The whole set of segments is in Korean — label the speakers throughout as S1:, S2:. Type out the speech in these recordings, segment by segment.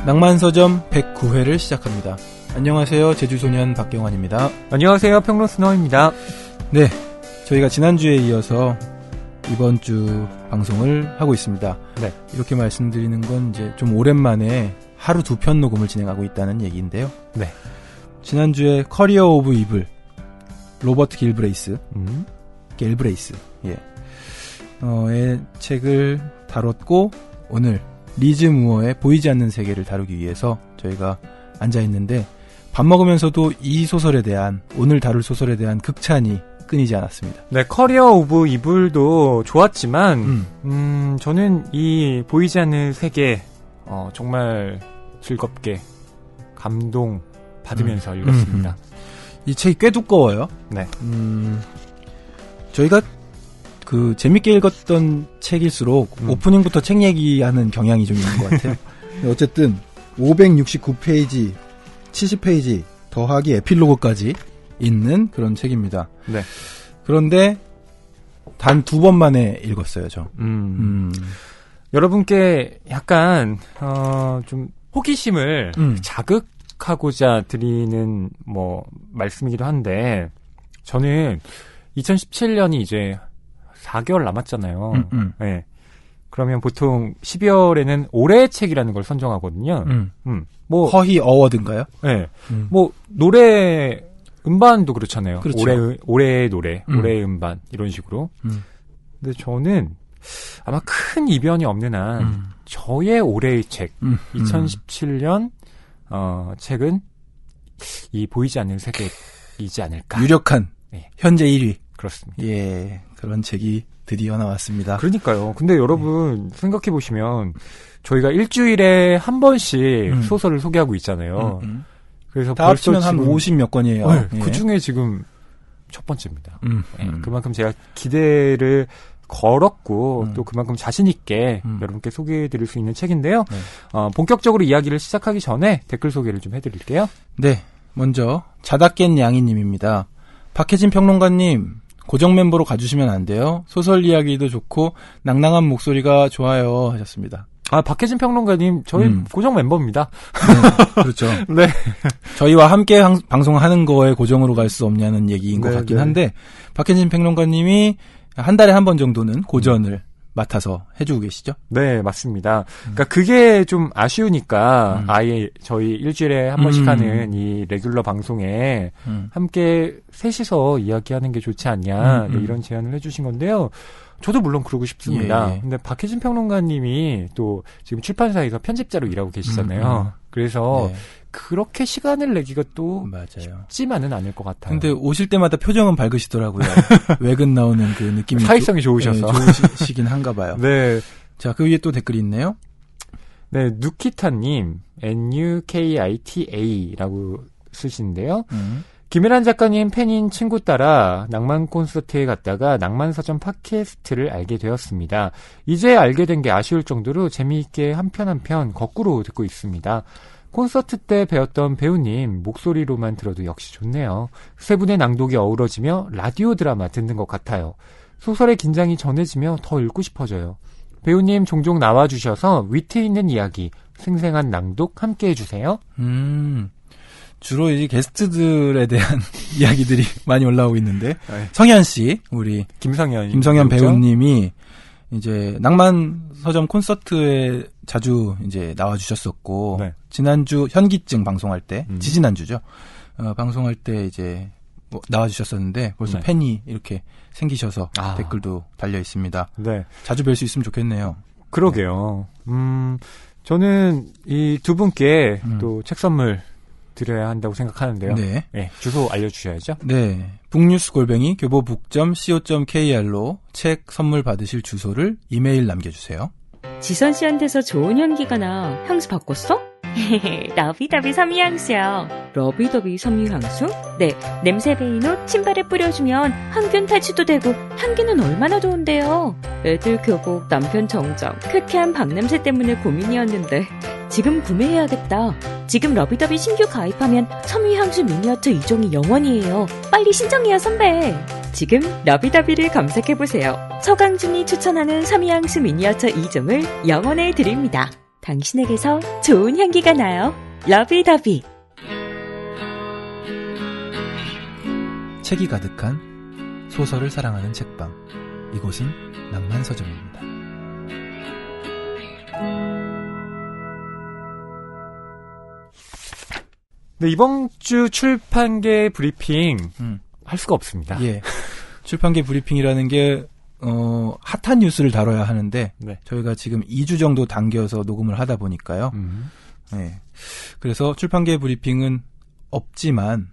S1: 낭만서점 109회를 시작합니다. 안녕하세요. 제주소년 박경환입니다.
S2: 안녕하세요. 평론스너입니다.
S1: 네, 저희가 지난주에 이어서 이번 주 방송을 하고 있습니다.
S2: 네.
S1: 이렇게 말씀드리는 건 이제 좀 오랜만에 하루 2편 녹음을 진행하고 있다는 얘기인데요.
S2: 네.
S1: 지난주에 커리어 오브 이블, 로버트 길브레이스, 겔브레이스, 의 책을 다뤘고, 오늘 리즈 무어의 보이지 않는 세계를 다루기 위해서 저희가 앉아있는데, 밥 먹으면서도 이 소설에 대한, 오늘 다룰 소설에 대한 극찬이 끊이지 않았습니다.
S2: 네, 커리어 오브 이블도 좋았지만, 저는 이 보이지 않는 세계, 정말 즐겁게 감동 받으면서 읽었습니다.
S1: 이 책이 꽤 두꺼워요.
S2: 네.
S1: 저희가 재밌게 읽었던 책일수록 오프닝부터 책 얘기하는 경향이 좀 있는 것 같아요. 어쨌든 569페이지, 70페이지 더하기 에필로그까지 있는 그런 책입니다.
S2: 네.
S1: 그런데 단 2번 만에 읽었어요, 저.
S2: 여러분께 약간 좀 호기심을 자극하고자 드리는 말씀이기도 한데, 저는 2017년이 이제 4개월 남았잖아요. 네. 그러면 보통 12월에는 올해의 책이라는 걸 선정하거든요.
S1: 허희 어워드인가요?
S2: 네. 노래 음반도 그렇잖아요.
S1: 그렇죠.
S2: 올해의 노래, 올해의 음반 이런 식으로. 근데 저는 아마 큰 이변이 없는 한 저의 올해의 책 2017년 책은 이 보이지 않는 세계이지 않을까.
S1: 유력한 현재 1위.
S2: 그렇습니다.
S1: 예, 그런 책이 드디어 나왔습니다.
S2: 그러니까요. 근데 여러분 생각해 보시면 저희가 일주일에 한 번씩 소설을 소개하고 있잖아요. 그래서
S1: 다 합치면 한 50몇 권이에요.
S2: 네,
S1: 예.
S2: 그 중에 지금 첫 번째입니다. 그만큼 제가 기대를 걸었고 또 그만큼 자신 있게 여러분께 소개해드릴 수 있는 책인데요.
S1: 네.
S2: 본격적으로 이야기를 시작하기 전에 댓글 소개를 좀 해드릴게요.
S1: 네, 먼저 자다깬 양이님입니다. 박혜진 평론가님, 고정 멤버로 가주시면 안 돼요? 소설 이야기도 좋고 낭낭한 목소리가 좋아요 하셨습니다.
S2: 박혜진 평론가님, 저희 고정 멤버입니다.
S1: 네, 그렇죠.
S2: 네.
S1: 저희와 함께 방송하는 거에 고정으로 갈 수 없냐는 얘기인 것 같긴 한데, 박혜진 평론가님이 한 달에 한 번 정도는 고전을 맡아서 해주고 계시죠?
S2: 네, 맞습니다. 그러니까 그게 좀 아쉬우니까 아예 저희 일주일에 한 번씩 하는 이 레귤러 방송에 함께 셋이서 이야기하는 게 좋지 않냐, 네, 이런 제안을 해주신 건데요. 저도 물론 그러고 싶습니다.
S1: 예.
S2: 근데 박혜진 평론가님이 또 지금 출판사에서 편집자로 일하고 계시잖아요. 그래서
S1: 네.
S2: 그렇게 시간을 내기가 또
S1: 맞아요.
S2: 쉽지만은 않을 것 같아요.
S1: 근데 오실 때마다 표정은 밝으시더라고요. 외근 나오는 그 느낌이.
S2: 사회성이 좋으셔서.
S1: 네, 좋으시긴 한가 봐요.
S2: 네.
S1: 자, 그 위에 또 댓글이 있네요.
S2: 네, 누키타님, NUKITA라고 쓰시는데요. 김혜란 작가님 팬인 친구 따라 낭만 콘서트에 갔다가 낭만서점 팟캐스트를 알게 되었습니다. 이제 알게 된 게 아쉬울 정도로 재미있게 한 편 한 편 거꾸로 듣고 있습니다. 콘서트 때 배웠던 배우님 목소리로만 들어도 역시 좋네요. 세 분의 낭독이 어우러지며 라디오 드라마 듣는 것 같아요. 소설의 긴장이 전해지며 더 읽고 싶어져요. 배우님 종종 나와주셔서 위트 있는 이야기, 생생한 낭독 함께 해주세요.
S1: 주로 이제 게스트들에 대한 이야기들이 많이 올라오고 있는데,
S2: 네.
S1: 성현 씨, 우리 김성현 배우님이 이제 낭만 서점 콘서트에 자주 이제 나와주셨었고,
S2: 네.
S1: 지난주 현기증 방송할 때, 지지난주죠. 방송할 때 이제 나와주셨었는데, 벌써
S2: 네.
S1: 팬이 이렇게 생기셔서 댓글도 달려 있습니다.
S2: 네.
S1: 자주 뵐 수 있으면 좋겠네요.
S2: 그러게요. 저는 이 두 분께 또 책 선물 드려야 한다고 생각하는데요.
S1: 네.
S2: 네, 주소 알려주셔야죠.
S1: 네. 북뉴스@ 교보북.co.kr로 책 선물 받으실 주소를 이메일 남겨주세요.
S3: 지선 씨한테서 좋은 향기가 나. 향수 바꿨어? 러비더비 섬유향수요. 러비더비 섬유향수? 네, 냄새 배인 후 신발에 뿌려주면 항균 탈취도 되고 향기는 얼마나 좋은데요. 애들 교복, 남편 정장, 쾌쾌한 방냄새 때문에 고민이었는데 지금 구매해야겠다. 지금 러비더비 신규 가입하면 섬유향수 미니어처 2종이 0원이에요. 빨리 신청해요, 선배. 지금 러비더비를 검색해보세요. 서강준이 추천하는 섬유향수 미니어처 2종을 0원에 드립니다. 당신에게서 좋은 향기가 나요. 러비더비.
S1: 책이 가득한 소설을 사랑하는 책방. 이곳은 낭만서점입니다.
S2: 네, 이번 주 출판계 브리핑 할 수가 없습니다.
S1: 예. 출판계 브리핑이라는 게 핫한 뉴스를 다뤄야 하는데
S2: 네.
S1: 저희가 지금 2주 정도 당겨서 녹음을 하다 보니까요. 네. 그래서 출판계 브리핑은 없지만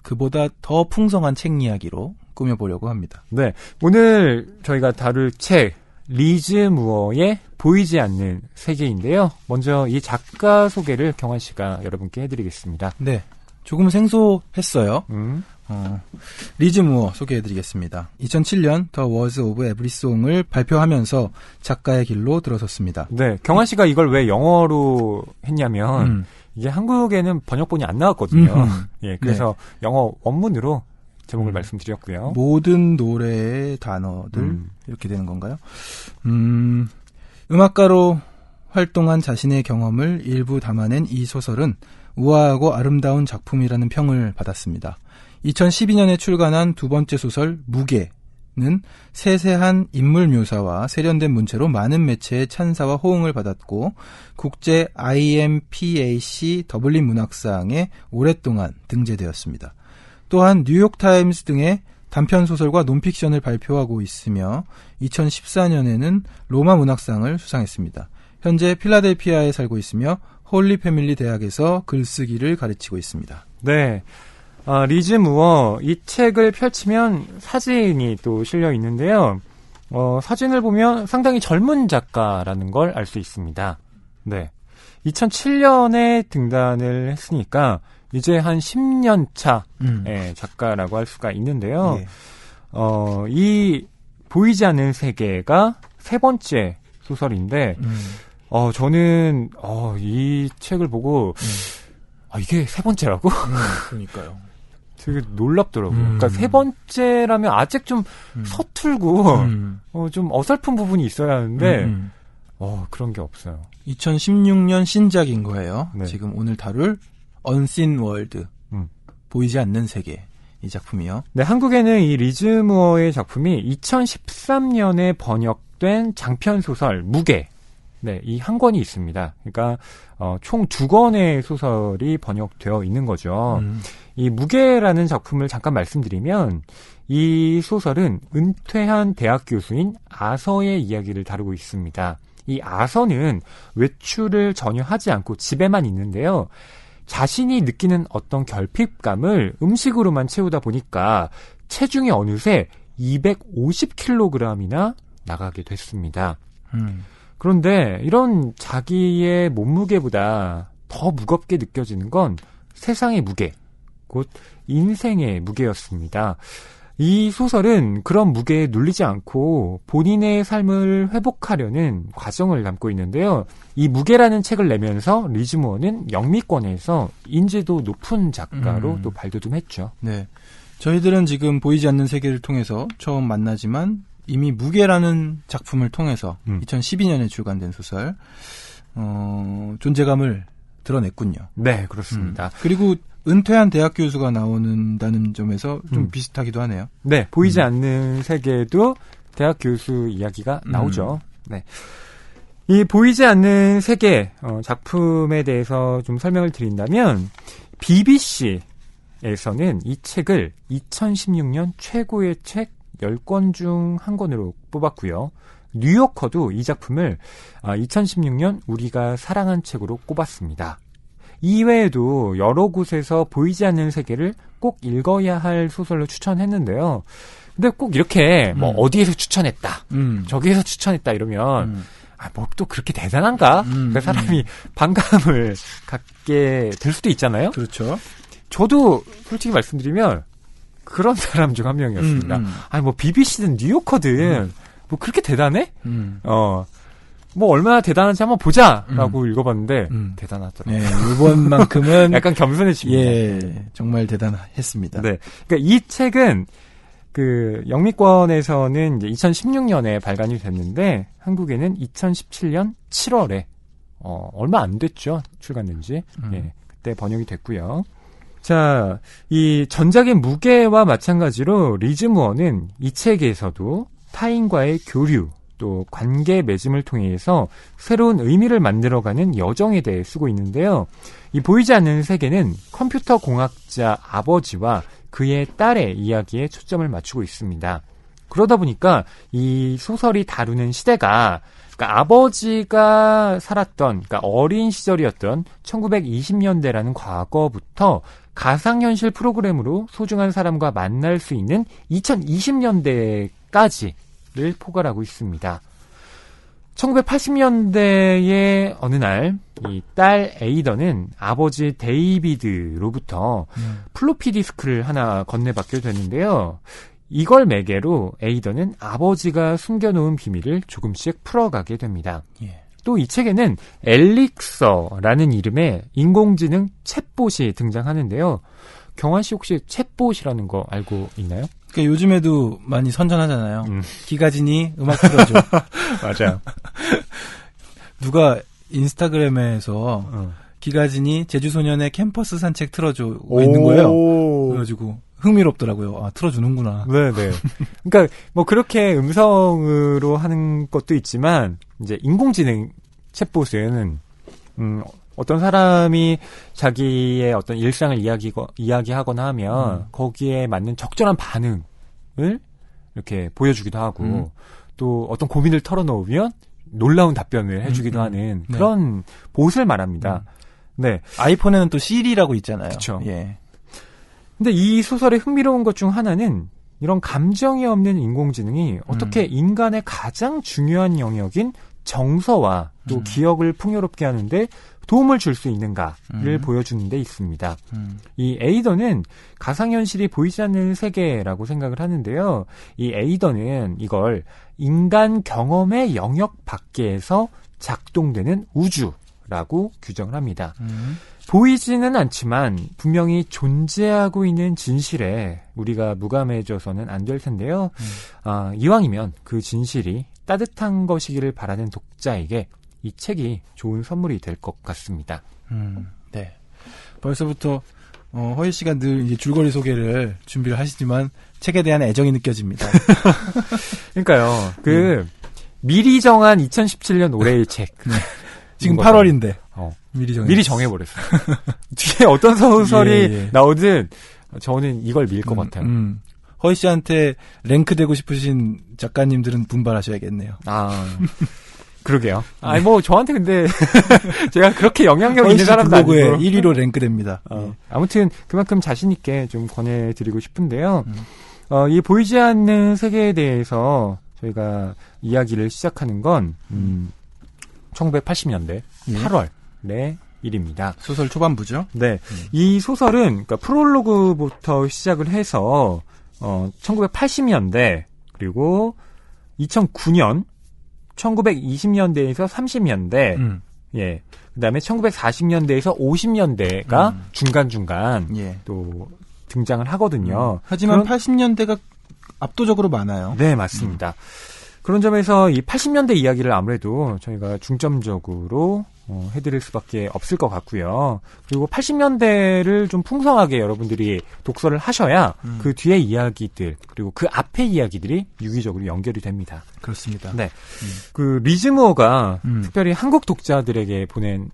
S1: 그보다 더 풍성한 책 이야기로 꾸며보려고 합니다.
S2: 네, 오늘 저희가 다룰 책 리즈 무어의 보이지 않는 세계인데요. 먼저 이 작가 소개를 경환 씨가 여러분께 해드리겠습니다.
S1: 네, 조금 생소했어요. 리즈 무어 소개해드리겠습니다. 2007년 The Words of Every Song을 발표하면서 작가의 길로 들어섰습니다.
S2: 네, 경환 씨가 이걸 왜 영어로 했냐면 이게 한국에는 번역본이 안 나왔거든요. 예, 그래서 네. 영어 원문으로 제목을 말씀드렸고요.
S1: 모든 노래의 단어들 이렇게 되는 건가요? 음악가로 활동한 자신의 경험을 일부 담아낸 이 소설은 우아하고 아름다운 작품이라는 평을 받았습니다. 2012년에 출간한 두 번째 소설 무게는 세세한 인물 묘사와 세련된 문체로 많은 매체의 찬사와 호응을 받았고 국제 IMPAC 더블린 문학상에 오랫동안 등재되었습니다. 또한 뉴욕타임스 등의 단편소설과 논픽션을 발표하고 있으며 2014년에는 로마 문학상을 수상했습니다. 현재 필라델피아에 살고 있으며 홀리 패밀리 대학에서 글쓰기를 가르치고 있습니다.
S2: 네, 리즈 무어 이 책을 펼치면 사진이 또 실려 있는데요. 사진을 보면 상당히 젊은 작가라는 걸 알 수 있습니다. 네, 2007년에 등단을 했으니까 이제 한 10년 차 작가라고 할 수가 있는데요. 네. 이 보이지 않는 세계가 세 번째 소설인데 저는 이 책을 보고 이게 세 번째라고?
S1: 그러니까요.
S2: 되게 놀랍더라고요. 그러니까 세 번째라면 아직 좀 서툴고 좀 어설픈 부분이 있어야 하는데 그런 게 없어요.
S1: 2016년 신작인 거예요.
S2: 네.
S1: 지금 오늘 다룰 Unseen World, 보이지 않는 세계, 이 작품이요.
S2: 네, 한국에는 이 리즈 무어의 작품이 2013년에 번역된 장편소설 무게, 네, 이 한 권이 있습니다. 그러니까 총 2권의 소설이 번역되어 있는 거죠. 이 무게라는 작품을 잠깐 말씀드리면 이 소설은 은퇴한 대학 교수인 아서의 이야기를 다루고 있습니다. 이 아서는 외출을 전혀 하지 않고 집에만 있는데요. 자신이 느끼는 어떤 결핍감을 음식으로만 채우다 보니까 체중이 어느새 250kg이나 나가게 됐습니다. 그런데 이런 자기의 몸무게보다 더 무겁게 느껴지는 건 세상의 무게, 곧 인생의 무게였습니다. 이 소설은 그런 무게에 눌리지 않고 본인의 삶을 회복하려는 과정을 담고 있는데요. 이 무게라는 책을 내면서 리즈 무어는 영미권에서 인지도 높은 작가로 또 발돋움했죠.
S1: 네, 저희들은 지금 보이지 않는 세계를 통해서 처음 만나지만 이미 무게라는 작품을 통해서 2012년에 출간된 소설 존재감을 드러냈군요.
S2: 네, 그렇습니다.
S1: 그리고 은퇴한 대학 교수가 나오는다는 점에서 좀 비슷하기도 하네요.
S2: 네, 보이지 않는 세계에도 대학 교수 이야기가 나오죠. 네, 이 보이지 않는 세계 작품에 대해서 좀 설명을 드린다면 BBC에서는 이 책을 2016년 최고의 책 10권 중 한 권으로 뽑았고요. 뉴요커도 이 작품을 2016년 우리가 사랑한 책으로 꼽았습니다. 이외에도 여러 곳에서 보이지 않는 세계를 꼭 읽어야 할 소설로 추천했는데요. 근데 꼭 이렇게 뭐 어디에서 추천했다, 저기에서 추천했다 이러면 뭐 또 그렇게 대단한가? 그 사람이 반감을 갖게 될 수도 있잖아요.
S1: 그렇죠.
S2: 저도 솔직히 말씀드리면 그런 사람 중 한 명이었습니다. 아니 뭐 BBC든 뉴요커든 뭐 그렇게 대단해? 뭐 얼마나 대단한지 한번 보자라고 읽어봤는데 대단하더라고요.
S1: 네, 이번만큼은
S2: 약간 겸손해집니다.
S1: 예, 정말 대단했습니다.
S2: 네, 그러니까 이 책은 그 영미권에서는 이제 2016년에 발간이 됐는데 한국에는 2017년 7월에 얼마 안 됐죠. 출간된 지. 예, 그때 번역이 됐고요. 자, 이 전작의 무게와 마찬가지로 리즈무어는 이 책에서도 타인과의 교류, 또 관계 맺음을 통해서 새로운 의미를 만들어가는 여정에 대해 쓰고 있는데요. 이 보이지 않는 세계는 컴퓨터 공학자 아버지와 그의 딸의 이야기에 초점을 맞추고 있습니다. 그러다 보니까 이 소설이 다루는 시대가 그러니까 아버지가 살았던 그러니까 어린 시절이었던 1920년대라는 과거부터 가상현실 프로그램으로 소중한 사람과 만날 수 있는 2020년대까지를 포괄하고 있습니다. 1980년대의 어느 날 이 딸 에이던은 아버지 데이비드로부터 플로피 디스크를 하나 건네받게 되는데요. 이걸 매개로 에이던은 아버지가 숨겨놓은 비밀을 조금씩 풀어가게 됩니다.
S1: 예.
S2: 또 이 책에는 엘릭서라는 이름의 인공지능 챗봇이 등장하는데요. 경환 씨 혹시 챗봇이라는 거 알고 있나요?
S1: 그러니까 요즘에도 많이 선전하잖아요. 기가진이 음악 틀어줘.
S2: 맞아요.
S1: 누가 인스타그램에서 기가진이 제주소년의 캠퍼스 산책 틀어주고 있는 거예요. 그래가지고 흥미롭더라고요. 아, 틀어주는구나.
S2: 네네. 그러니까 뭐 그렇게 음성으로 하는 것도 있지만 이제 인공지능 챗봇은 어떤 사람이 자기의 어떤 일상을 이야기하거나 하면 거기에 맞는 적절한 반응을 이렇게 보여주기도 하고 또 어떤 고민을 털어놓으면 놀라운 답변을 해주기도 하는 그런 봇을 말합니다. 네.
S1: 아이폰에는 또 시리라고 있잖아요.
S2: 그렇죠.
S1: 예.
S2: 근데 이 소설의 흥미로운 것 중 하나는 이런 감정이 없는 인공지능이 어떻게 인간의 가장 중요한 영역인 정서와 또 기억을 풍요롭게 하는데 도움을 줄 수 있는가를 보여주는 데 있습니다. 이 에이던은 가상현실이 보이지 않는 세계라고 생각을 하는데요. 이 에이던은 이걸 인간 경험의 영역 밖에서 작동되는 우주라고 규정을 합니다. 보이지는 않지만 분명히 존재하고 있는 진실에 우리가 무감해져서는 안 될 텐데요. 이왕이면 그 진실이 따뜻한 것이기를 바라는 독자에게 이 책이 좋은 선물이 될 것 같습니다.
S1: 네. 벌써부터 허희 씨가 늘 이제 줄거리 소개를 준비를 하시지만 책에 대한 애정이 느껴집니다.
S2: 그러니까요. 미리 정한 2017년 올해의 책.
S1: 네. 지금 8월인데.
S2: 미리 정해버렸어요. 뒤에 어떤 소설이 나오든 저는 이걸 밀 것 같아요.
S1: 허희 씨한테 랭크되고 싶으신 작가님들은 분발하셔야겠네요.
S2: 그러게요. 아니 뭐 저한테 근데 제가 그렇게 영향력 있는 사람도 아니고
S1: 1위로 랭크됩니다.
S2: 아무튼 그만큼 자신 있게 좀 권해드리고 싶은데요. 이 보이지 않는 세계에 대해서 저희가 이야기를 시작하는 건 1980년대 8월의 일입니다.
S1: 소설 초반부죠?
S2: 네. 이 소설은 그러니까 프롤로그부터 시작을 해서 1980년대 그리고 2009년 1920년대에서 30년대 예. 그다음에 1940년대에서 50년대가 중간중간 또 등장을 하거든요.
S1: 하지만 80년대가 압도적으로 많아요.
S2: 네, 맞습니다. 그런 점에서 이 80년대 이야기를 아무래도 저희가 중점적으로 해드릴 수밖에 없을 것 같고요. 그리고 80년대를 좀 풍성하게 여러분들이 독서를 하셔야 그 뒤에 이야기들 그리고 그 앞의 이야기들이 유기적으로 연결이 됩니다.
S1: 그렇습니다.
S2: 네, 그 리즈무어가 특별히 한국 독자들에게 보낸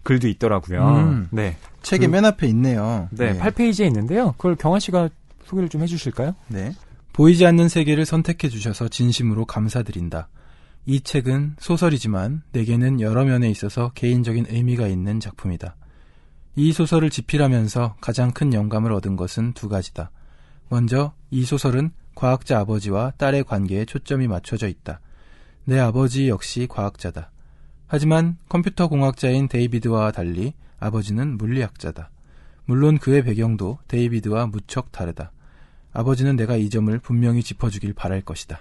S2: 글도 있더라고요. 네,
S1: 책의 맨 앞에 있네요.
S2: 네, 8페이지에 있는데요. 그걸 경환 씨가 소개를 좀 해주실까요?
S1: 네. 보이지 않는 세계를 선택해 주셔서 진심으로 감사드린다. 이 책은 소설이지만 내게는 여러 면에 있어서 개인적인 의미가 있는 작품이다. 이 소설을 집필하면서 가장 큰 영감을 얻은 것은 두 가지다. 먼저 이 소설은 과학자 아버지와 딸의 관계에 초점이 맞춰져 있다. 내 아버지 역시 과학자다. 하지만 컴퓨터 공학자인 데이비드와 달리 아버지는 물리학자다. 물론 그의 배경도 데이비드와 무척 다르다. 아버지는 내가 이 점을 분명히 짚어주길 바랄 것이다.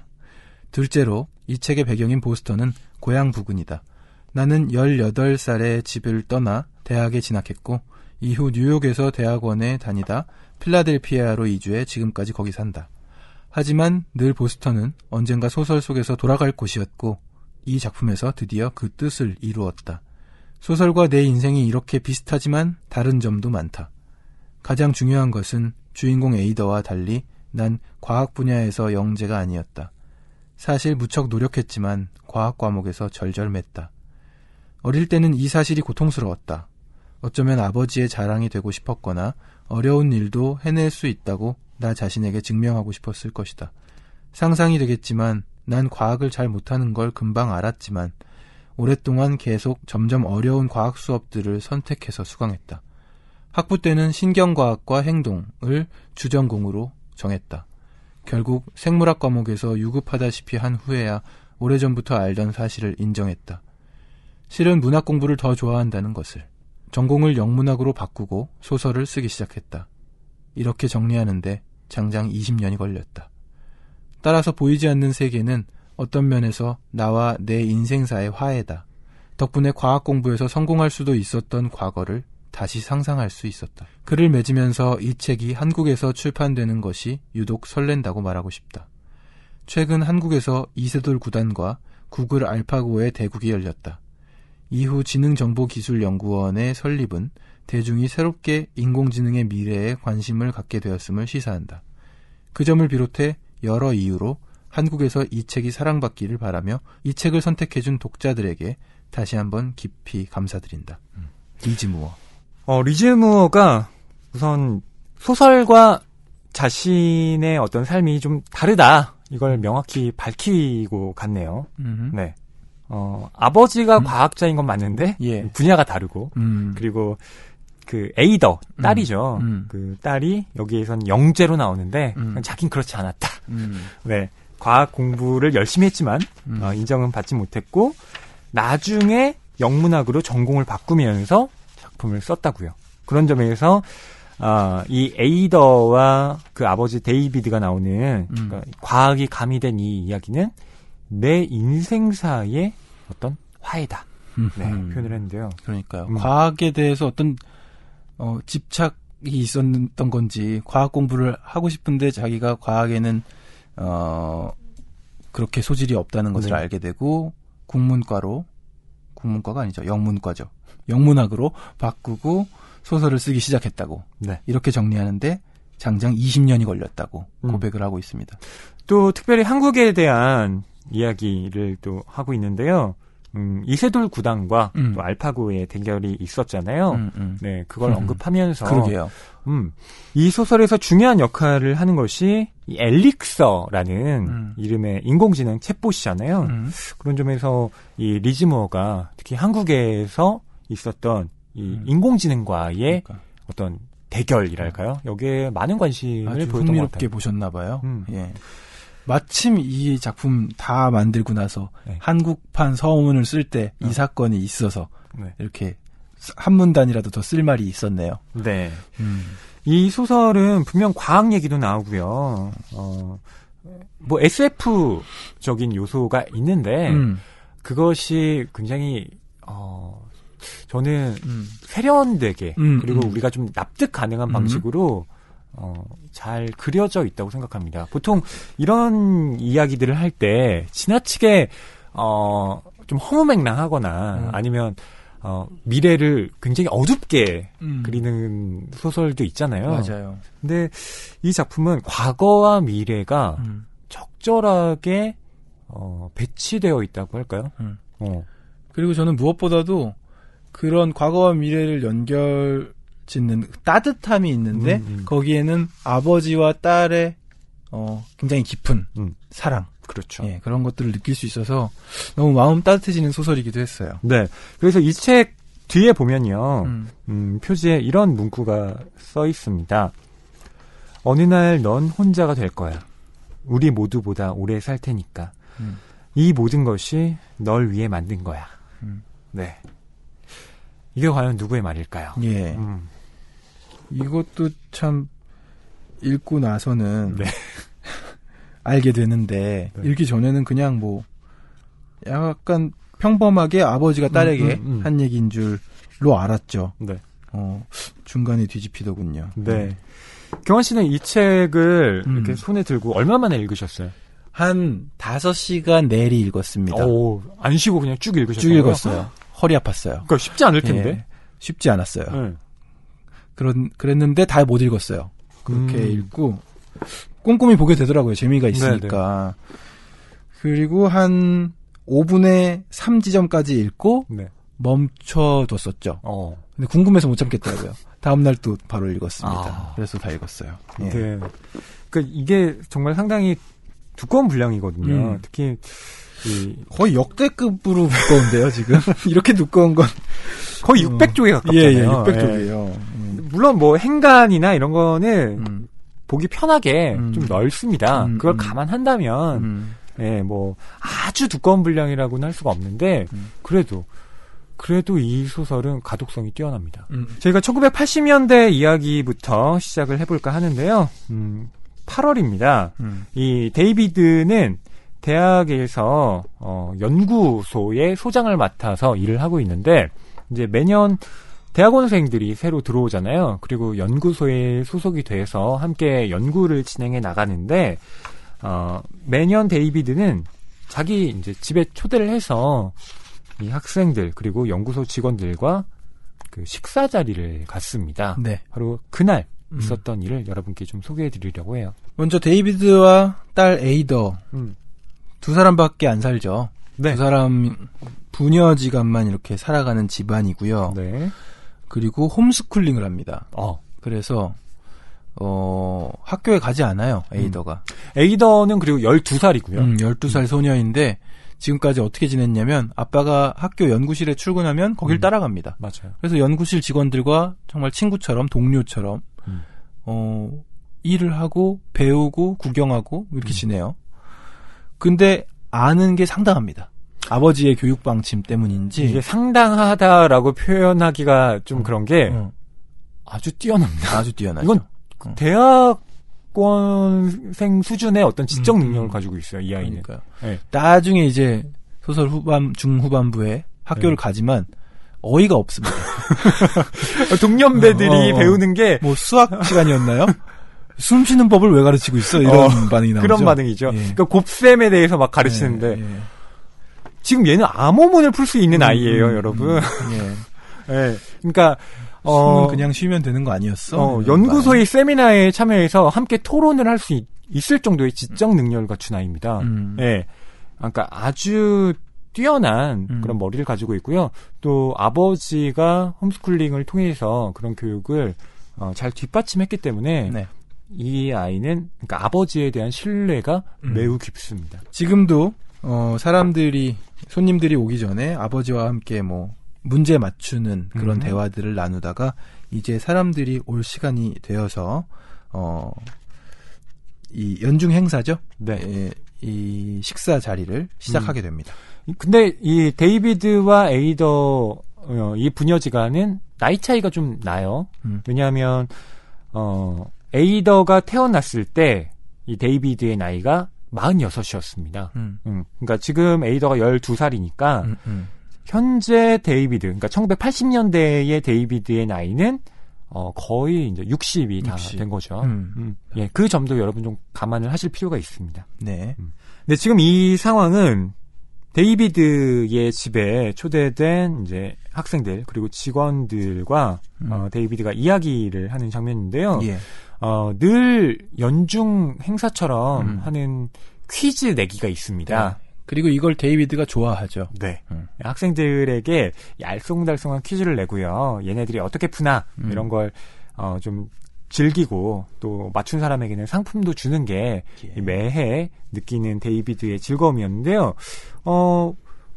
S1: 둘째로 이 책의 배경인 보스턴은 고향 부근이다. 나는 18살에 집을 떠나 대학에 진학했고 이후 뉴욕에서 대학원에 다니다 필라델피아로 이주해 지금까지 거기 산다. 하지만 늘 보스턴은 언젠가 소설 속에서 돌아갈 곳이었고 이 작품에서 드디어 그 뜻을 이루었다. 소설과 내 인생이 이렇게 비슷하지만 다른 점도 많다. 가장 중요한 것은 주인공 에이더와 달리 난 과학 분야에서 영재가 아니었다. 사실 무척 노력했지만 과학 과목에서 절절맸다. 어릴 때는 이 사실이 고통스러웠다. 어쩌면 아버지의 자랑이 되고 싶었거나 어려운 일도 해낼 수 있다고 나 자신에게 증명하고 싶었을 것이다. 상상이 되겠지만 난 과학을 잘 못하는 걸 금방 알았지만 오랫동안 계속 점점 어려운 과학 수업들을 선택해서 수강했다. 학부 때는 신경과학과 행동을 주전공으로 정했다. 결국 생물학 과목에서 유급하다시피 한 후에야 오래전부터 알던 사실을 인정했다. 실은 문학 공부를 더 좋아한다는 것을. 전공을 영문학으로 바꾸고 소설을 쓰기 시작했다. 이렇게 정리하는데 장장 20년이 걸렸다. 따라서 보이지 않는 세계는 어떤 면에서 나와 내 인생사의 화해다. 덕분에 과학 공부에서 성공할 수도 있었던 과거를 다시 상상할 수 있었다. 글을 맺으면서 이 책이 한국에서 출판되는 것이 유독 설렌다고 말하고 싶다. 최근 한국에서 이세돌 구단과 구글 알파고의 대국이 열렸다. 이후 지능정보기술연구원의 설립은 대중이 새롭게 인공지능의 미래에 관심을 갖게 되었음을 시사한다. 그 점을 비롯해 여러 이유로 한국에서 이 책이 사랑받기를 바라며 이 책을 선택해준 독자들에게 다시 한번 깊이 감사드린다. 리즈 무어.
S2: 리즈 무어가 우선 소설과 자신의 어떤 삶이 좀 다르다. 이걸 명확히 밝히고 갔네요. 네. 아버지가 과학자인 건 맞는데
S1: 예.
S2: 분야가 다르고 그리고 그 에이더 딸이죠. 그 딸이 여기에선 영재로 나오는데 자긴 그렇지 않았다. 네. 과학 공부를 열심히 했지만 인정은 받지 못했고 나중에 영문학으로 전공을 바꾸면서 작품을 썼다고요. 그런 점에서 이 에이더와 그 아버지 데이비드가 나오는 그러니까 과학이 가미된 이 이야기는 내 인생사의 어떤 화해다. 네, 표현을 했는데요.
S1: 그러니까요. 과학에 대해서 어떤 집착이 있었던 건지 과학 공부를 하고 싶은데 자기가 과학에는 그렇게 소질이 없다는 것을
S2: 네.
S1: 알게 되고 국문과가 아니죠. 영문과죠. 영문학으로 바꾸고 소설을 쓰기 시작했다고.
S2: 네.
S1: 이렇게 정리하는데 장장 20년이 걸렸다고 고백을 하고 있습니다.
S2: 또 특별히 한국에 대한 이야기를 또 하고 있는데요. 이세돌 구단과 또 알파고의 대결이 있었잖아요. 네, 그걸 언급하면서
S1: 그러게요.
S2: 이 소설에서 중요한 역할을 하는 것이 이 엘릭서라는 이름의 인공지능 챗봇이잖아요. 그런 점에서 이 리즈 무어가 특히 한국에서 있었던 이 인공지능과의 어떤 대결이랄까요? 여기에 많은 관심을
S1: 아주
S2: 보였던 것 같아요.
S1: 흥미롭게 보셨나 봐요. 예. 마침 이 작품 다 만들고 나서
S2: 네.
S1: 한국판 서문을 쓸 때 이 사건이 있어서
S2: 네.
S1: 이렇게 한 문단이라도 더 쓸 말이 있었네요.
S2: 네. 이 소설은 분명 과학 얘기도 나오고요. 뭐 SF적인 요소가 있는데 그것이 굉장히 저는 세련되게 그리고 우리가 좀 납득 가능한 방식으로 잘 그려져 있다고 생각합니다. 보통 이런 이야기들을 할 때 지나치게 좀 허무맹랑하거나 아니면 미래를 굉장히 어둡게 그리는 소설도 있잖아요.
S1: 맞아요.
S2: 근데 이 작품은 과거와 미래가 적절하게 배치되어 있다고 할까요?
S1: 그리고 저는 무엇보다도 그런 과거와 미래를 연결 짓는 따뜻함이 있는데 거기에는 아버지와 딸의 굉장히 깊은 사랑,
S2: 그렇죠.
S1: 예, 그런 것들을 느낄 수 있어서 너무 마음 따뜻해지는 소설이기도 했어요.
S2: 네, 그래서 이 책 뒤에 보면요, 표지에 이런 문구가 써 있습니다. 어느 날 넌 혼자가 될 거야. 우리 모두보다 오래 살 테니까. 이 모든 것이 널 위해 만든 거야. 네. 이게 과연 누구의 말일까요?
S1: 예. 이것도 참 읽고 나서는
S2: 네.
S1: 알게 되는데
S2: 네.
S1: 읽기 전에는 그냥 뭐 약간 평범하게 아버지가 딸에게 한 얘기인 줄로 알았죠.
S2: 네.
S1: 중간에 뒤집히더군요.
S2: 네. 경환 씨는 이 책을 이렇게 손에 들고 얼마 만에 읽으셨어요?
S1: 한 5시간 내리 읽었습니다.
S2: 오, 안 쉬고 그냥 쭉 읽으셨어요?
S1: 쭉 읽었어요. 허리 아팠어요.
S2: 그러니까 쉽지 않을 텐데.
S1: 예, 쉽지 않았어요. 그랬는데 다 못 읽었어요. 그렇게 읽고 꼼꼼히 보게 되더라고요. 재미가 있으니까. 네네. 그리고 한 5분의 3 지점까지 읽고 네. 멈춰뒀었죠. 근데 궁금해서 못 참겠더라고요. 다음날 또 바로 읽었습니다. 그래서 다 읽었어요. 예.
S2: 네. 그러니까 이게 정말 상당히 두꺼운 분량이거든요. 특히
S1: 거의 역대급으로 두꺼운데요, 지금. 이렇게 두꺼운 건
S2: 거의 600쪽에 가깝잖아요.
S1: 예, 600쪽이에요.
S2: 물론 뭐 행간이나 이런 거는 보기 편하게 좀 넓습니다. 그걸 감안한다면 예, 뭐 아주 두꺼운 분량이라고는 할 수가 없는데 그래도 이 소설은 가독성이 뛰어납니다. 저희가 1980년대 이야기부터 시작을 해볼까 하는데요. 8월입니다. 이 데이비드는 대학에서 연구소의 소장을 맡아서 일을 하고 있는데 이제 매년 대학원생들이 새로 들어오잖아요. 그리고 연구소에 소속이 돼서 함께 연구를 진행해 나가는데 매년 데이비드는 자기 이제 집에 초대를 해서 이 학생들 그리고 연구소 직원들과 그 식사 자리를 갖습니다. 네. 바로 그날 있었던 일을 여러분께 좀 소개해드리려고 해요.
S1: 먼저 데이비드와 딸 에이더 두 사람밖에 안 살죠. 네. 두 사람 부녀지간만 이렇게 살아가는 집안이고요. 네. 그리고 홈스쿨링을 합니다. 그래서 학교에 가지 않아요. 에이더가.
S2: 에이더는 그리고 12살이고요.
S1: 12살 소녀인데 지금까지 어떻게 지냈냐면 아빠가 학교 연구실에 출근하면 거길 따라갑니다.
S2: 맞아요.
S1: 그래서 연구실 직원들과 정말 친구처럼 동료처럼 일을 하고 배우고 구경하고 이렇게 지내요. 근데 아는 게 상당합니다. 아버지의 교육 방침 때문인지
S2: 이게 상당하다라고 표현하기가 좀 그런 게 아주 뛰어납니다.
S1: 아주 뛰어나죠.
S2: 이건 대학원생 수준의 어떤 지적 능력을 가지고 있어요. 이 아이는.
S1: 네. 나중에 이제 소설 중후반부에 학교를 가지만 어이가 없습니다.
S2: 동년배들이 배우는 게
S1: 뭐 수학 시간이었나요? 숨 쉬는 법을 왜 가르치고 있어? 이런 반응이 나오죠.
S2: 그런 반응이죠. 그러니까 곱셈에 대해서 막 가르치는데 지금 얘는 암호문을 풀 수 있는 아이예요, 여러분. 그러니까
S1: 숨은 그냥 쉬면 되는 거 아니었어?
S2: 연구소의 세미나에 참여해서 함께 토론을 할 수 있을 정도의 지적 능력을 갖춘 아이입니다. 그러니까 아주 뛰어난 그런 머리를 가지고 있고요. 또 아버지가 홈스쿨링을 통해서 그런 교육을 잘 뒷받침했기 때문에 이 아이는 그러니까 아버지에 대한 신뢰가 매우 깊습니다.
S1: 지금도 손님들이 오기 전에 아버지와 함께 뭐 문제 맞추는 그런 대화들을 나누다가 이제 사람들이 올 시간이 되어서 이 연중 행사죠. 네. 이 식사 자리를 시작하게 됩니다.
S2: 근데 이 데이비드와 에이더 이 부녀지간은 나이 차이가 좀 나요. 왜냐하면 에이더가 태어났을 때 이 데이비드의 나이가 46이었습니다. 그러니까 지금 에이더가 12살이니까 현재 데이비드, 그러니까 1980년대의 데이비드의 나이는 거의 이제 60이 다 된 거죠. 예, 그 점도 여러분 좀 감안을 하실 필요가 있습니다.
S1: 네.
S2: 근데 지금 이 상황은 데이비드의 집에 초대된 이제 학생들 그리고 직원들과 데이비드가 이야기를 하는 장면인데요. 예. 늘 연중 행사처럼 하는 퀴즈 내기가 있습니다.
S1: 네. 그리고 이걸 데이비드가 좋아하죠.
S2: 네. 학생들에게 알쏭달쏭한 퀴즈를 내고요. 얘네들이 어떻게 푸나 이런 걸 좀 즐기고 또 맞춘 사람에게는 상품도 주는 게 매해 느끼는 데이비드의 즐거움이었는데요.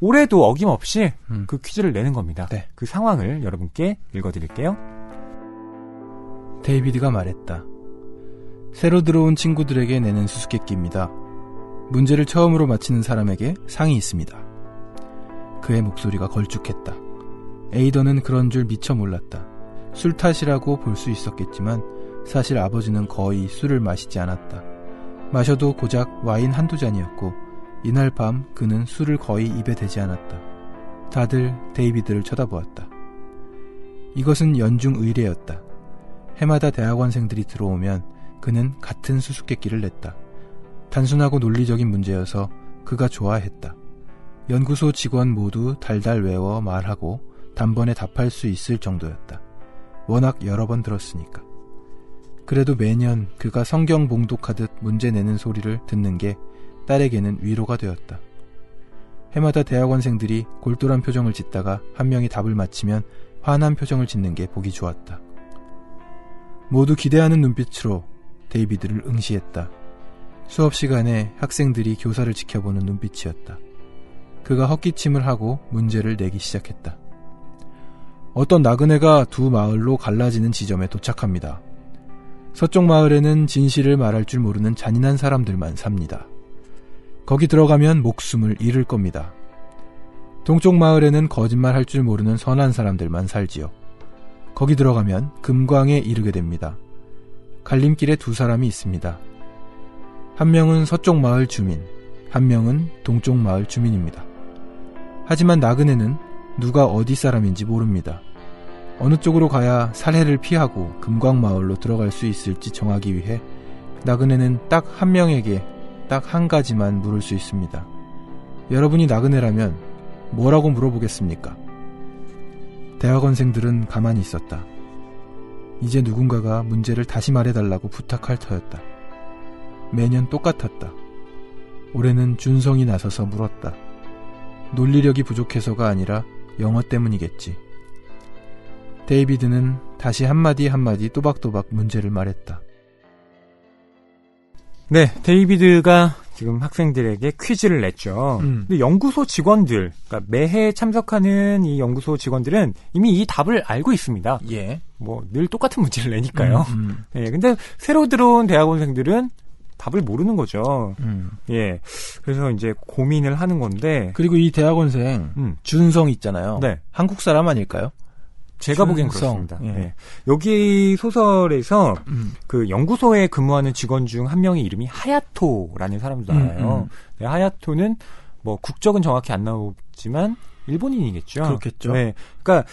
S2: 올해도 어김없이 그 퀴즈를 내는 겁니다. 네. 그 상황을 여러분께 읽어드릴게요.
S1: 데이비드가 말했다. 새로 들어온 친구들에게 내는 수수께끼입니다. 문제를 처음으로 맞히는 사람에게 상이 있습니다. 그의 목소리가 걸쭉했다. 에이더는 그런 줄 미처 몰랐다. 술 탓이라고 볼 수 있었겠지만 사실 아버지는 거의 술을 마시지 않았다. 마셔도 고작 와인 한두 잔이었고 이날 밤 그는 술을 거의 입에 대지 않았다. 다들 데이비드를 쳐다보았다. 이것은 연중 의례였다. 해마다 대학원생들이 들어오면 그는 같은 수수께끼를 냈다. 단순하고 논리적인 문제여서 그가 좋아했다. 연구소 직원 모두 달달 외워 말하고 단번에 답할 수 있을 정도였다. 워낙 여러 번 들었으니까. 그래도 매년 그가 성경 봉독하듯 문제 내는 소리를 듣는 게 딸에게는 위로가 되었다. 해마다 대학원생들이 골똘한 표정을 짓다가 한 명이 답을 맞히면 환한 표정을 짓는 게 보기 좋았다. 모두 기대하는 눈빛으로 데이비드를 응시했다. 수업 시간에 학생들이 교사를 지켜보는 눈빛이었다. 그가 헛기침을 하고 문제를 내기 시작했다. 어떤 나그네가 두 마을로 갈라지는 지점에 도착합니다. 서쪽 마을에는 진실을 말할 줄 모르는 잔인한 사람들만 삽니다. 거기 들어가면 목숨을 잃을 겁니다. 동쪽 마을에는 거짓말할 줄 모르는 선한 사람들만 살지요. 거기 들어가면 금광에 이르게 됩니다. 갈림길에 두 사람이 있습니다. 한 명은 서쪽 마을 주민, 한 명은 동쪽 마을 주민입니다. 하지만 나그네는 누가 어디 사람인지 모릅니다. 어느 쪽으로 가야 살해를 피하고 금광마을로 들어갈 수 있을지 정하기 위해 나그네는 딱 한 명에게 딱 한 가지만 물을 수 있습니다. 여러분이 나그네라면 뭐라고 물어보겠습니까? 대학원생들은 가만히 있었다. 이제 누군가가 문제를 다시 말해달라고 부탁할 터였다. 매년 똑같았다. 올해는 준성이 나서서 물었다. 논리력이 부족해서가 아니라 영어 때문이겠지. 데이비드는 다시 한마디 한마디 또박또박 문제를 말했다.
S2: 네, 데이비드가 지금 학생들에게 퀴즈를 냈죠. 근데 연구소 직원들, 그러니까 매해 참석하는 이 연구소 직원들은 이미 이 답을 알고 있습니다.
S1: 예.
S2: 뭐 늘 똑같은 문제를 내니까요. 예, 근데 새로 들어온 대학원생들은 답을 모르는 거죠. 예. 그래서 이제 고민을 하는 건데.
S1: 그리고 이 대학원생, 준성 있잖아요.
S2: 네.
S1: 한국 사람 아닐까요?
S2: 제가 보기엔 그렇습니다.
S1: 예.
S2: 예. 여기 소설에서 그 연구소에 근무하는 직원 중 한 명의 이름이 하야토라는 사람도 나와요. 네, 하야토는 뭐 국적은 정확히 안 나오지만 일본인이겠죠.
S1: 그렇겠죠.
S2: 네. 그러니까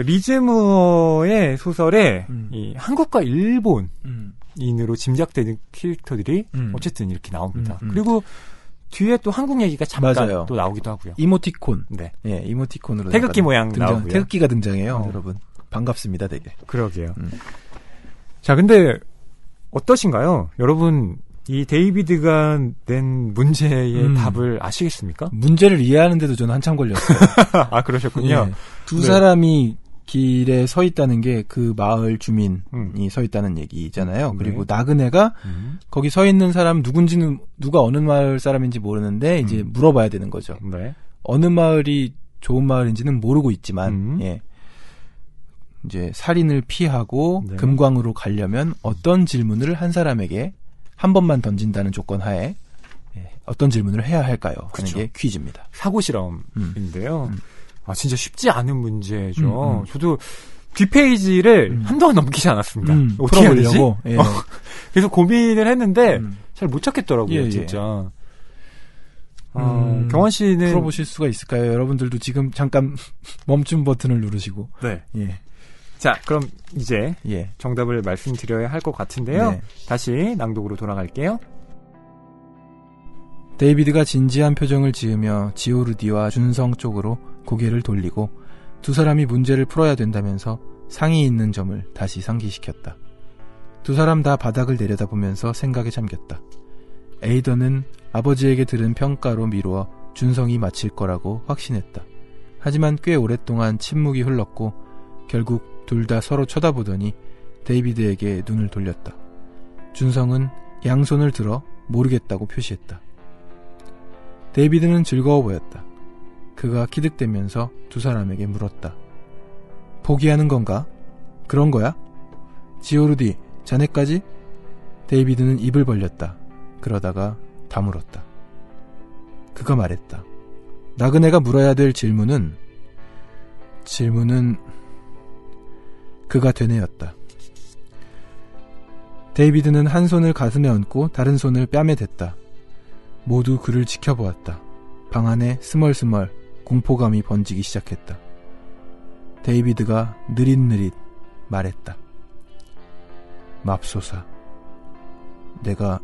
S2: 리즈무어의 소설에 이 한국과 일본 인으로 짐작되는 캐릭터들이 어쨌든 이렇게 나옵니다. 그리고 뒤에 또 한국 얘기가 잠깐
S1: 맞아요.
S2: 또 나오기도 하고요.
S1: 이모티콘.
S2: 네.
S1: 예, 이모티콘으로.
S2: 태극기 모양 나오고요.
S1: 태극기가 등장해요, 여러분. 반갑습니다, 되게.
S2: 그러게요. 자, 근데 어떠신가요? 여러분, 이 데이비드가 낸 문제의 답을 아시겠습니까?
S1: 문제를 이해하는데도 저는 한참 걸렸어요.
S2: 아, 그러셨군요.
S1: 예, 두 사람이 길에 서 있다는 게 그 마을 주민이 서 있다는 얘기잖아요.
S2: 네.
S1: 그리고 나그네가 거기 서 있는 사람 누군지는 누가 어느 마을 사람인지 모르는데 이제 물어봐야 되는 거죠.
S2: 네.
S1: 어느 마을이 좋은 마을인지는 모르고 있지만 예. 이제 살인을 피하고
S2: 네.
S1: 금광으로 가려면 어떤 질문을 한 사람에게 한 번만 던진다는 조건 하에 예, 어떤 질문을 해야 할까요? 하는 게 퀴즈입니다.
S2: 사고 실험인데요. 아, 진짜 쉽지 않은 문제죠. 저도 뒷페이지를 한동안 넘기지 않았습니다. 어떻게 해야 되지?
S1: 예.
S2: 그래서 고민을 했는데 잘 못 찾겠더라고요,
S1: 예,
S2: 진짜. 경원 씨는
S1: 풀어보실 수가 있을까요? 여러분들도 지금 잠깐 멈춤 버튼을 누르시고.
S2: 네.
S1: 예.
S2: 자, 그럼 이제
S1: 예.
S2: 정답을 말씀드려야 할 것 같은데요.
S1: 네.
S2: 다시 낭독으로 돌아갈게요.
S1: 데이비드가 진지한 표정을 지으며 지오르디와 준성 쪽으로 고개를 돌리고 두 사람이 문제를 풀어야 된다면서 상이 있는 점을 다시 상기시켰다. 두 사람 다 바닥을 내려다보면서 생각에 잠겼다. 에이던은 아버지에게 들은 평가로 미루어 준성이 마칠 거라고 확신했다. 하지만 꽤 오랫동안 침묵이 흘렀고 결국 둘 다 서로 쳐다보더니 데이비드에게 눈을 돌렸다. 준성은 양손을 들어 모르겠다고 표시했다. 데이비드는 즐거워 보였다. 그가 키득대면서 두 사람에게 물었다. 포기하는 건가? 그런 거야? 지오르디, 자네까지? 데이비드는 입을 벌렸다. 그러다가 다물었다. 그가 말했다. 나그네가 물어야 될 질문은 그가 되뇌었다. 데이비드는 한 손을 가슴에 얹고 다른 손을 뺨에 댔다. 모두 그를 지켜보았다. 방 안에 스멀스멀 공포감이 번지기 시작했다. 데이비드가 느릿느릿 말했다. 맙소사. 내가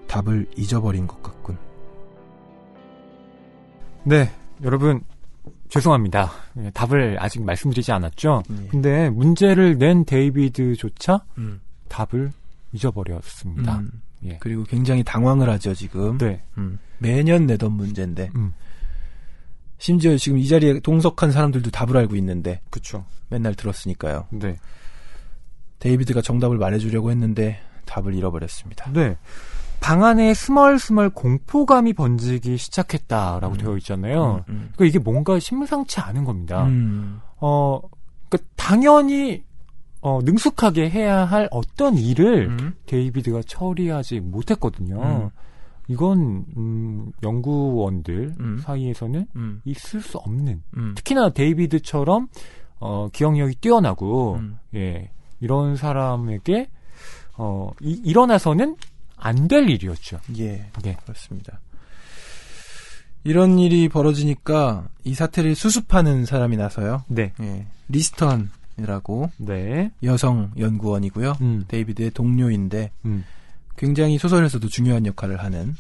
S1: 답을 잊어버린 것 같군.
S2: 네, 여러분 죄송합니다. 답을 아직 말씀드리지 않았죠. 근데 문제를 낸 데이비드조차 답을 잊어버렸습니다. 예.
S1: 그리고 굉장히 당황을 하죠 지금.
S2: 네.
S1: 매년 내던 문제인데 심지어 지금 이 자리에 동석한 사람들도 답을 알고 있는데
S2: 그렇죠.
S1: 맨날 들었으니까요.
S2: 네.
S1: 데이비드가 정답을 말해주려고 했는데 답을 잃어버렸습니다.
S2: 네. 방 안에 스멀스멀 공포감이 번지기 시작했다라고 되어 있잖아요. 그러니까 이게 뭔가 심상치 않은 겁니다. 그러니까 당연히 능숙하게 해야 할 어떤 일을 데이비드가 처리하지 못했거든요. 이건 연구원들 사이에서는 있을 수 없는 특히나 데이비드처럼 기억력이 뛰어나고 예, 이런 사람에게 일어나서는 안 될 일이었죠.
S1: 예, 예, 그렇습니다. 이런 일이 벌어지니까 이 사태를 수습하는 사람이 나서요.
S2: 네.
S1: 예, 리스턴이라고
S2: 네.
S1: 여성 연구원이고요. 데이비드의 동료인데 굉장히 소설에서도 중요한 역할을 하는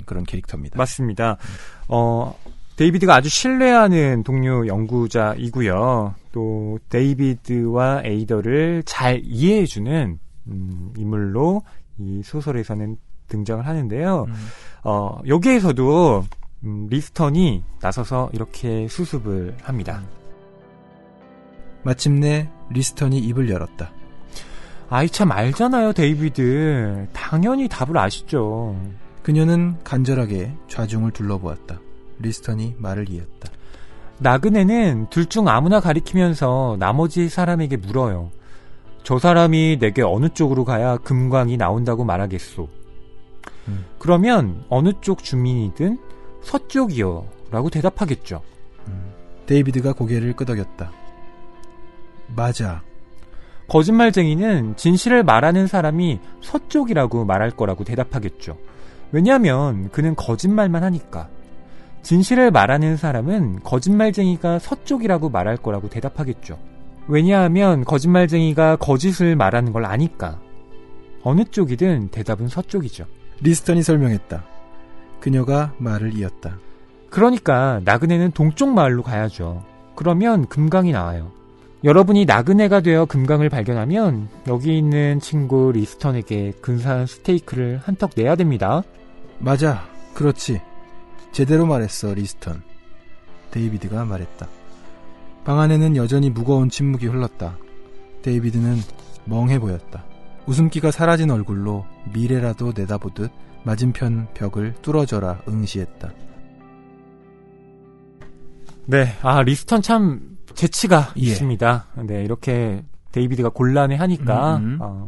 S1: 그런 캐릭터입니다.
S2: 맞습니다. 데이비드가 아주 신뢰하는 동료 연구자이고요. 또 데이비드와 에이더를 잘 이해해주는 인물로 이 소설에서는 등장을 하는데요. 여기에서도 리스턴이 나서서 이렇게 수습을 합니다.
S1: 마침내 리스턴이 입을 열었다.
S2: 아이 참 알잖아요, 데이비드. 당연히 답을 아시죠.
S1: 그녀는 간절하게 좌중을 둘러보았다. 리스턴이 말을 이었다.
S2: 나그네는 둘 중 아무나 가리키면서 나머지 사람에게 물어요. 저 사람이 내게 어느 쪽으로 가야 금광이 나온다고 말하겠소. 그러면 어느 쪽 주민이든 서쪽이요 라고 대답하겠죠.
S1: 데이비드가 고개를 끄덕였다. 맞아.
S2: 거짓말쟁이는 진실을 말하는 사람이 서쪽이라고 말할 거라고 대답하겠죠. 왜냐하면 그는 거짓말만 하니까. 진실을 말하는 사람은 거짓말쟁이가 서쪽이라고 말할 거라고 대답하겠죠. 왜냐하면 거짓말쟁이가 거짓을 말하는 걸 아니까. 어느 쪽이든 대답은 서쪽이죠.
S1: 리스턴이 설명했다. 그녀가 말을 이었다.
S2: 그러니까 나그네는 동쪽 마을로 가야죠. 그러면 금강이 나와요. 여러분이 나그네가 되어 금강을 발견하면 여기 있는 친구 리스턴에게 근사한 스테이크를 한턱 내야 됩니다.
S1: 맞아. 그렇지. 제대로 말했어, 리스턴. 데이비드가 말했다. 방 안에는 여전히 무거운 침묵이 흘렀다. 데이비드는 멍해 보였다. 웃음기가 사라진 얼굴로 미래라도 내다보듯 맞은편 벽을 뚫어져라 응시했다.
S2: 네, 리스턴 참 재치가 있습니다. 네, 이렇게 데이비드가 곤란해하니까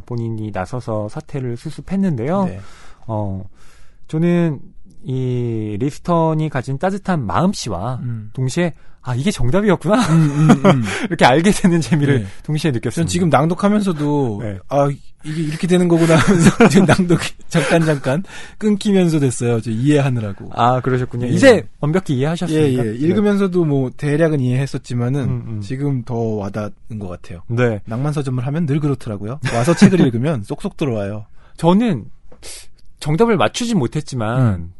S2: 본인이 나서서 사태를 수습했는데요. 네. 저는 이 리스턴이 가진 따뜻한 마음씨와 동시에 이게 정답이었구나 이렇게 알게 되는 재미를 동시에 느꼈습니다.
S1: 전 지금 낭독하면서도 이게 이렇게 되는 거구나 하면서 지금 낭독이 잠깐 끊기면서 됐어요. 저 이해하느라고.
S2: 그러셨군요. 이제 완벽히 이해하셨습니까?
S1: 예. 읽으면서도 뭐 대략은 이해했었지만은 지금 더 와닿은 것 같아요.
S2: 네.
S1: 낭만서점을 하면 늘 그렇더라고요. 와서 책을 읽으면 쏙쏙 들어와요.
S2: 저는 정답을 맞추진 못했지만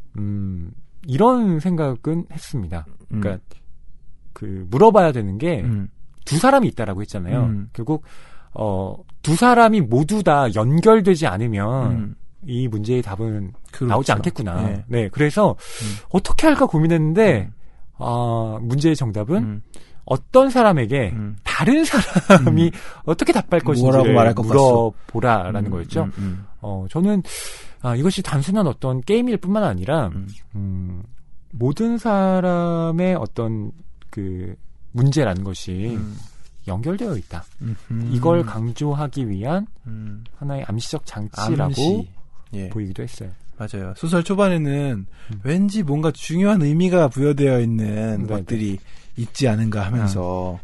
S2: 이런 생각은 했습니다. 그러니까 물어봐야 되는 게 두 사람이 있다라고 했잖아요. 결국 두 사람이 모두 다 연결되지 않으면 이 문제의 답은
S1: 그렇죠.
S2: 나오지 않겠구나. 네, 그래서 어떻게 할까 고민했는데 문제의 정답은 어떤 사람에게 다른 사람이 어떻게 답할 것인지를 물어보라라는 거였죠. 저는 이것이 단순한 어떤 게임일 뿐만 아니라 모든 사람의 어떤 그 문제라는 것이 연결되어 있다. 이걸 강조하기 위한 하나의 암시적 장치라고 보이기도 했어요.
S1: 맞아요. 소설 초반에는 왠지 뭔가 중요한 의미가 부여되어 있는 것들이 있지 않은가 하면서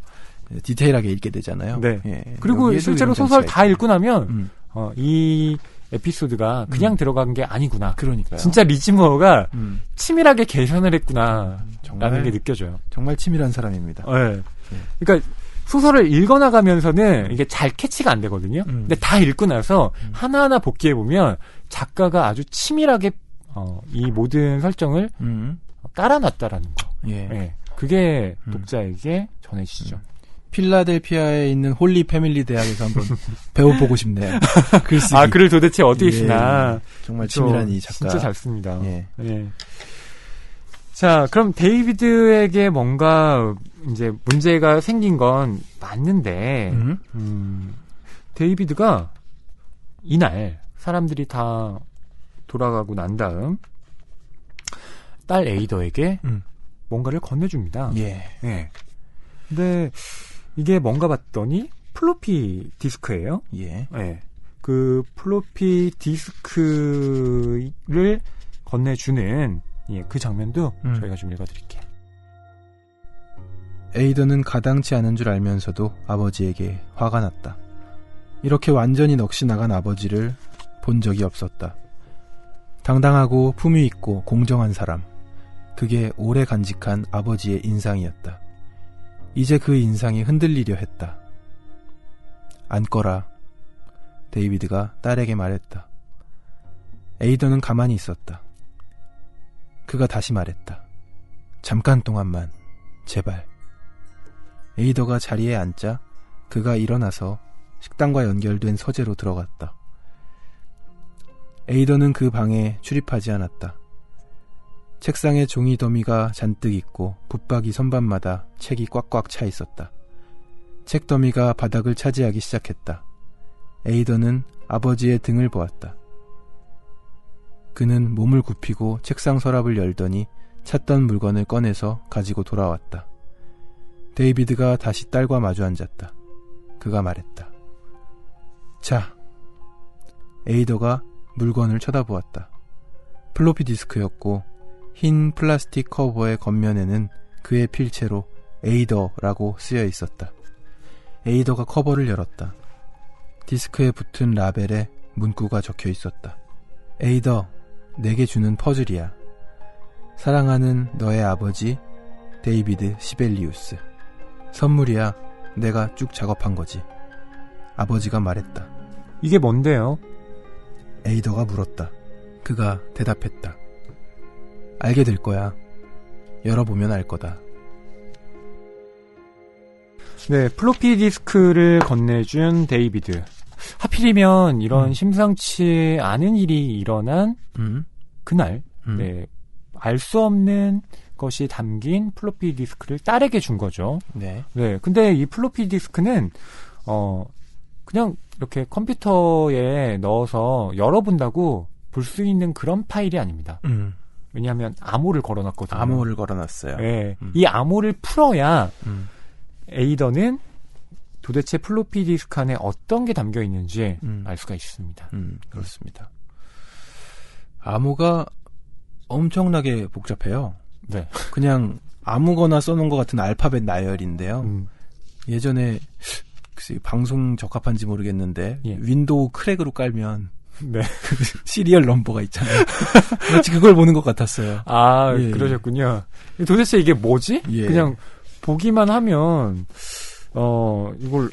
S1: 디테일하게 읽게 되잖아요.
S2: 네. 그리고 실제로 소설 다 읽고 나면 이 에피소드가 그냥 들어간 게 아니구나.
S1: 그러니까요.
S2: 진짜 리지머가 치밀하게 계산을 했구나. 라는 게 느껴져요.
S1: 정말 치밀한 사람입니다.
S2: 네. 그러니까 소설을 읽어나가면서는 이게 잘 캐치가 안 되거든요. 근데 다 읽고 나서 하나하나 복기해보면 작가가 아주 치밀하게 이 모든 설정을 깔아놨다라는 거.
S1: 예.
S2: 예. 그게 독자에게 전해지죠.
S1: 필라델피아에 있는 홀리 패밀리 대학에서 한번 배워보고 싶네요. 글쓰기.
S2: 글을 도대체 어디에 쓰나.
S1: 정말 치밀한 이 작가.
S2: 진짜 잘 씁니다.
S1: 예.
S2: 예. 자, 그럼 데이비드에게 뭔가 이제 문제가 생긴 건 맞는데, 데이비드가 이날 사람들이 다 돌아가고 난 다음 딸 에이더에게 뭔가를 건네줍니다.
S1: 예.
S2: 예. 근데 이게 뭔가 봤더니 플로피 디스크예요.
S1: 예.
S2: 예. 그 플로피 디스크를 건네주는 그 장면도 저희가 좀 읽어드릴게요.
S1: 에이더는 가당치 않은 줄 알면서도 아버지에게 화가 났다. 이렇게 완전히 넋이 나간 아버지를 본 적이 없었다. 당당하고 품위 있고 공정한 사람. 그게 오래 간직한 아버지의 인상이었다. 이제 그 인상이 흔들리려 했다. 앉거라. 데이비드가 딸에게 말했다. 에이더는 가만히 있었다. 그가 다시 말했다. 잠깐 동안만, 제발. 에이더가 자리에 앉자 그가 일어나서 식당과 연결된 서재로 들어갔다. 에이더는 그 방에 출입하지 않았다. 책상에 종이 더미가 잔뜩 있고 붙박이 선반마다 책이 꽉꽉 차 있었다. 책 더미가 바닥을 차지하기 시작했다. 에이더는 아버지의 등을 보았다. 그는 몸을 굽히고 책상 서랍을 열더니 찾던 물건을 꺼내서 가지고 돌아왔다. 데이비드가 다시 딸과 마주 앉았다. 그가 말했다. 자. 에이더가 물건을 쳐다보았다. 플로피 디스크였고 흰 플라스틱 커버의 겉면에는 그의 필체로 에이더라고 쓰여 있었다. 에이더가 커버를 열었다. 디스크에 붙은 라벨에 문구가 적혀 있었다. 에이더, 내게 주는 퍼즐이야. 사랑하는 너의 아버지 데이비드 시벨리우스. 선물이야. 내가 쭉 작업한 거지. 아버지가 말했다.
S2: 이게 뭔데요?
S1: 에이더가 물었다. 그가 대답했다. 알게 될 거야. 열어보면 알 거다.
S2: 네, 플로피 디스크를 건네준 데이비드. 하필이면 이런 심상치 않은 일이 일어난 그날, 네, 알 수 없는 것이 담긴 플로피 디스크를 딸에게 준 거죠.
S1: 네.
S2: 네, 근데 이 플로피 디스크는 그냥 이렇게 컴퓨터에 넣어서 열어본다고 볼 수 있는 그런 파일이 아닙니다. 왜냐하면 암호를 걸어놨거든요.
S1: 암호를 걸어놨어요.
S2: 네, 이 암호를 풀어야 에이더는 도대체 플로피 디스크 안에 어떤 게 담겨 있는지 알 수가 있습니다.
S1: 그렇습니다. 암호가 엄청나게 복잡해요.
S2: 네.
S1: 그냥 아무거나 써놓은 것 같은 알파벳 나열인데요. 예전에 방송 적합한지 모르겠는데 윈도우 크랙으로 깔면
S2: 네.
S1: 시리얼 넘버가 있잖아요. 마치 그걸 보는 것 같았어요.
S2: 아, 그러셨군요. 도대체 이게 뭐지?
S1: 예.
S2: 그냥 보기만 하면 이걸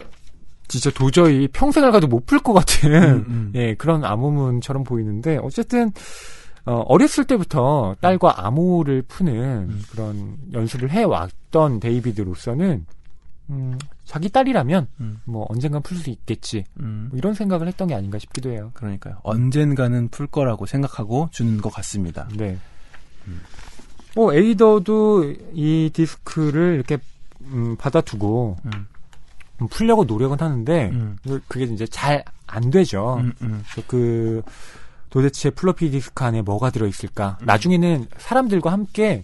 S2: 진짜 도저히 평생을 가도 못 풀 것 같은 그런 암호문처럼 보이는데 어쨌든 어렸을 때부터 딸과 암호를 푸는 그런 연습을 해왔던 데이비드로서는 자기 딸이라면 뭐 언젠간 풀 수 있겠지 뭐 이런 생각을 했던 게 아닌가 싶기도 해요.
S1: 그러니까요. 언젠가는 풀 거라고 생각하고 주는 것 같습니다.
S2: 네. 에이더도 이 디스크를 이렇게 받아두고 풀려고 노력은 하는데 그게 이제 잘 안 되죠. 그 도대체 플로피 디스크 안에 뭐가 들어있을까? 나중에는 사람들과 함께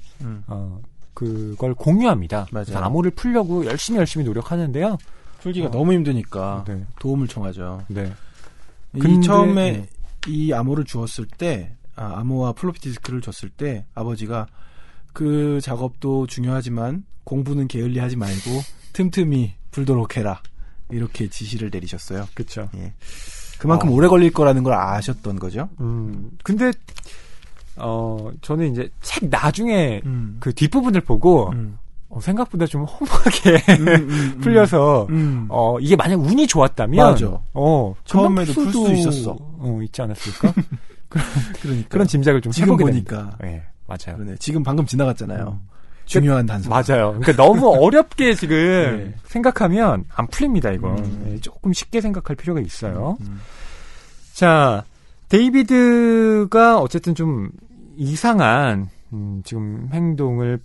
S2: 그걸 공유합니다.
S1: 맞아요.
S2: 암호를 풀려고 열심히 노력하는데요.
S1: 풀기가 너무 힘드니까
S2: 네.
S1: 도움을 청하죠.
S2: 네.
S1: 근데 처음에 이 암호를 주었을 때, 암호와 플로피 디스크를 줬을 때 아버지가 그 작업도 중요하지만 공부는 게을리하지 말고 틈틈이 풀도록 해라. 이렇게 지시를 내리셨어요.
S2: 그렇죠.
S1: 예. 그만큼 오래 걸릴 거라는 걸 아셨던 거죠.
S2: 근데 저는 이제 책 나중에 그 뒷부분을 보고 생각보다 좀 허무하게 풀려서 이게 만약 운이 좋았다면
S1: 맞아. 처음에도 풀 수 있었어.
S2: 있지 않았을까? 그런 짐작을 좀
S1: 지금
S2: 해보게
S1: 보니까
S2: 네, 맞아요.
S1: 그러네. 지금 방금 지나갔잖아요. 중요한 단서.
S2: 맞아요. 그러니까 너무 어렵게 지금 생각하면 안 풀립니다, 이거. 조금 쉽게 생각할 필요가 있어요. 자, 데이비드가 어쨌든 좀 이상한 지금 행동을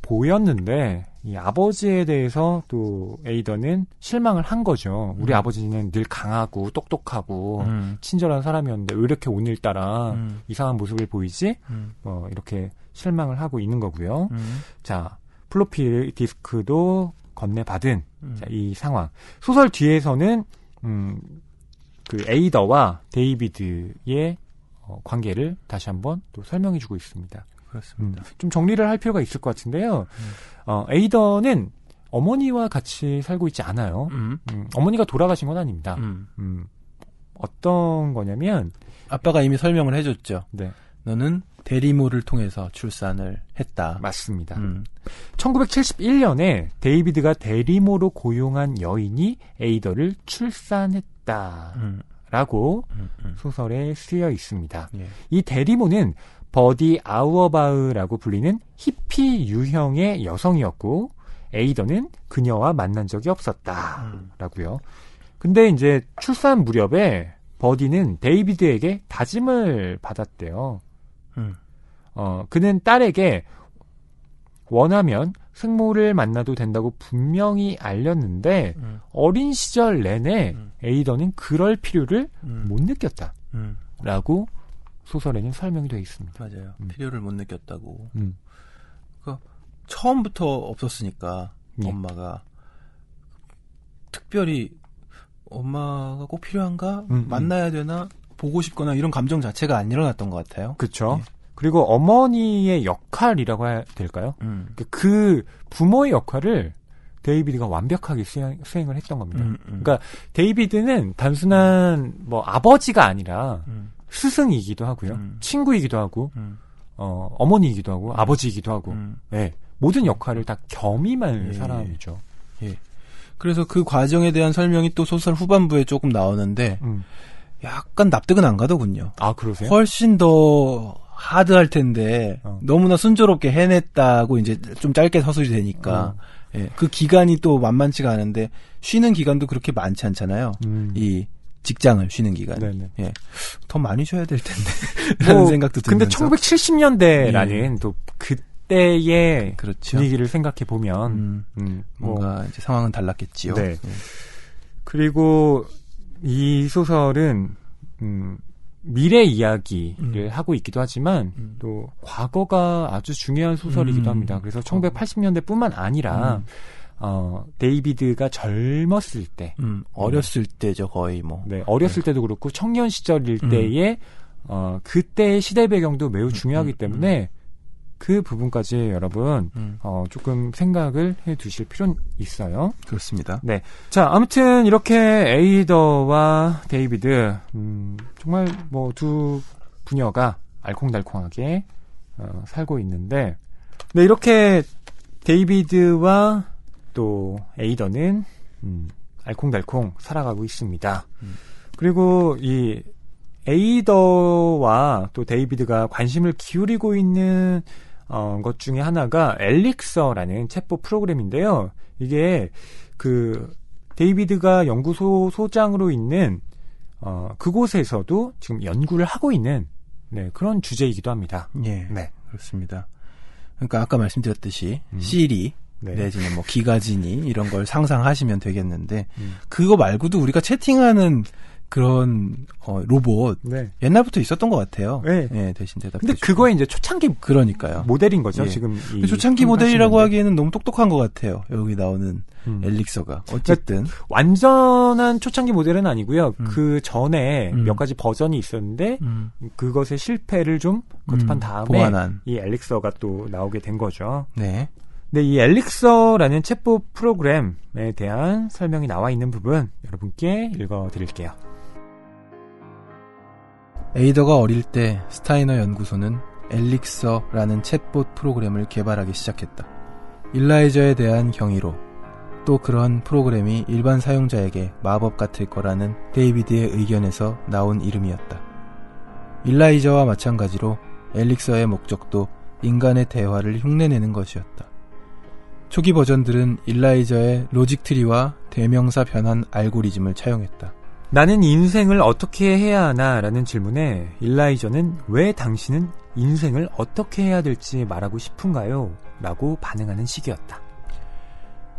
S2: 보였는데 이 아버지에 대해서 또 에이더는 실망을 한 거죠. 우리 아버지는 늘 강하고 똑똑하고 친절한 사람이었는데 왜 이렇게 오늘따라 이상한 모습을 보이지? 이렇게 실망을 하고 있는 거고요. 자, 플로피 디스크도 건네받은 자, 이 상황. 소설 뒤에서는 그 에이더와 데이비드의 관계를 다시 한번 또 설명해주고 있습니다.
S1: 그렇습니다.
S2: 좀 정리를 할 필요가 있을 것 같은데요. 에이더는 어머니와 같이 살고 있지 않아요. 어머니가 돌아가신 건 아닙니다. 어떤 거냐면
S1: 아빠가 이미 설명을 해줬죠.
S2: 네.
S1: 너는 대리모를 통해서 출산을 했다.
S2: 맞습니다. 1971년에 데이비드가 대리모로 고용한 여인이 에이더를 출산했다라고 소설에 쓰여 있습니다.
S1: 예.
S2: 이 대리모는 버디 아우어바흐라고 불리는 히피 유형의 여성이었고 에이더는 그녀와 만난 적이 없었다라고요. 근데 이제 출산 무렵에 버디는 데이비드에게 다짐을 받았대요. 그는 딸에게 원하면 생모를 만나도 된다고 분명히 알렸는데 어린 시절 내내 에이더는 그럴 필요를 못 느꼈다라고 소설에는 설명이 되어 있습니다.
S1: 맞아요. 필요를 못 느꼈다고. 그러니까 처음부터 없었으니까 엄마가 특별히 엄마가 꼭 필요한가? 만나야 되나? 보고 싶거나 이런 감정 자체가 안 일어났던 것 같아요.
S2: 그렇죠. 예. 그리고 어머니의 역할이라고 해야 될까요? 그 부모의 역할을 데이비드가 완벽하게 수행을 했던 겁니다. 그러니까 데이비드는 단순한 뭐 아버지가 아니라 스승이기도 하고요. 친구이기도 하고 어머니이기도 하고 아버지이기도 하고 네, 모든 역할을 다 겸임한 사람이죠.
S1: 예. 그래서 그 과정에 대한 설명이 또 소설 후반부에 조금 나오는데 약간 납득은 안 가더군요.
S2: 아, 그러세요?
S1: 훨씬 더 하드할 텐데 너무나 순조롭게 해냈다고 이제 좀 짧게 서술이 되니까 예, 그 기간이 또 만만치가 않은데 쉬는 기간도 그렇게 많지 않잖아요. 이 직장을 쉬는 기간. 네네. 예. 더 많이 쉬어야 될 텐데 라는 생각도 들면서.
S2: 근데 1970년대라는 또 그때의
S1: 그렇죠.
S2: 분위기를 생각해 보면
S1: 뭔가 이제 상황은 달랐겠지요.
S2: 네. 그리고 이 소설은 미래 이야기를 하고 있기도 하지만 또 과거가 아주 중요한 소설이기도 합니다. 그래서 1980년대뿐만 아니라 데이비드가 젊었을 때,
S1: 어렸을 때죠 거의 뭐.
S2: 네, 어렸을 때도 그렇고 청년 시절일 때의 그때의 시대 배경도 매우 중요하기 때문에 그 부분까지 여러분 조금 생각을 해두실 필요는 있어요.
S1: 그렇습니다.
S2: 네, 자 아무튼 이렇게 에이더와 데이비드 정말 뭐 두 부녀가 알콩달콩하게 살고 있는데, 네 이렇게 데이비드와 또 에이더는 알콩달콩 살아가고 있습니다. 그리고 이 에이더와 또 데이비드가 관심을 기울이고 있는 것 중에 하나가 엘릭서라는 챗봇 프로그램인데요. 이게 그 데이비드가 연구소 소장으로 있는 그곳에서도 지금 연구를 하고 있는 그런 주제이기도 합니다.
S1: 예, 네, 그렇습니다. 그러니까 아까 말씀드렸듯이 시리 내지는 뭐 기가진이 이런 걸 상상하시면 되겠는데 그거 말고도 우리가 채팅하는 그런 로봇 옛날부터 있었던 것 같아요. 네, 대신 대답해.
S2: 근데 그거에 이제 초창기
S1: 그러니까요.
S2: 모델인 거죠. 지금
S1: 초창기 모델이라고 하기에는 너무 똑똑한 것 같아요. 여기 나오는 엘릭서가 어쨌든
S2: 그러니까 완전한 초창기 모델은 아니고요. 그 전에 몇 가지 버전이 있었는데 그것의 실패를 좀 거듭한 다음에
S1: 보완한
S2: 이 엘릭서가 또 나오게 된 거죠.
S1: 네.
S2: 네, 이 엘릭서라는 챗봇 프로그램에 대한 설명이 나와 있는 부분 여러분께 읽어드릴게요.
S1: 에이더가 어릴 때 스타이너 연구소는 엘릭서라는 챗봇 프로그램을 개발하기 시작했다. 일라이저에 대한 경이로 또 그런 프로그램이 일반 사용자에게 마법 같을 거라는 데이비드의 의견에서 나온 이름이었다. 일라이저와 마찬가지로 엘릭서의 목적도 인간의 대화를 흉내내는 것이었다. 초기 버전들은 일라이저의 로직 트리와 대명사 변환 알고리즘을 차용했다.
S2: 나는 인생을 어떻게 해야 하나 라는 질문에 일라이저는 왜 당신은 인생을 어떻게 해야 될지 말하고 싶은가요? 라고 반응하는 식이었다.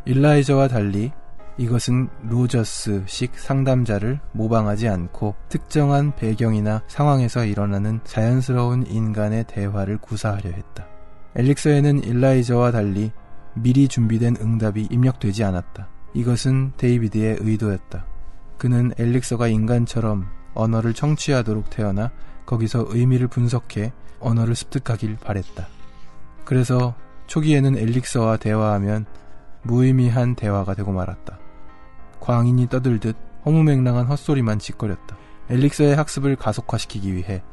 S1: 일라이저와 달리 이것은 로저스식 상담자를 모방하지 않고 특정한 배경이나 상황에서 일어나는 자연스러운 인간의 대화를 구사하려 했다. 엘릭서에는 일라이저와 달리 미리 준비된 응답이 입력되지 않았다. 이것은 데이비드의 의도였다. 그는 엘릭서가 인간처럼 언어를 청취하도록 태어나 거기서 의미를 분석해 언어를 습득하길 바랬다. 그래서 초기에는 엘릭서와 대화하면 무의미한 대화가 되고 말았다. 광인이 떠들듯 허무맹랑한 헛소리만 짓거렸다. 엘릭서의 학습을 가속화시키기 위해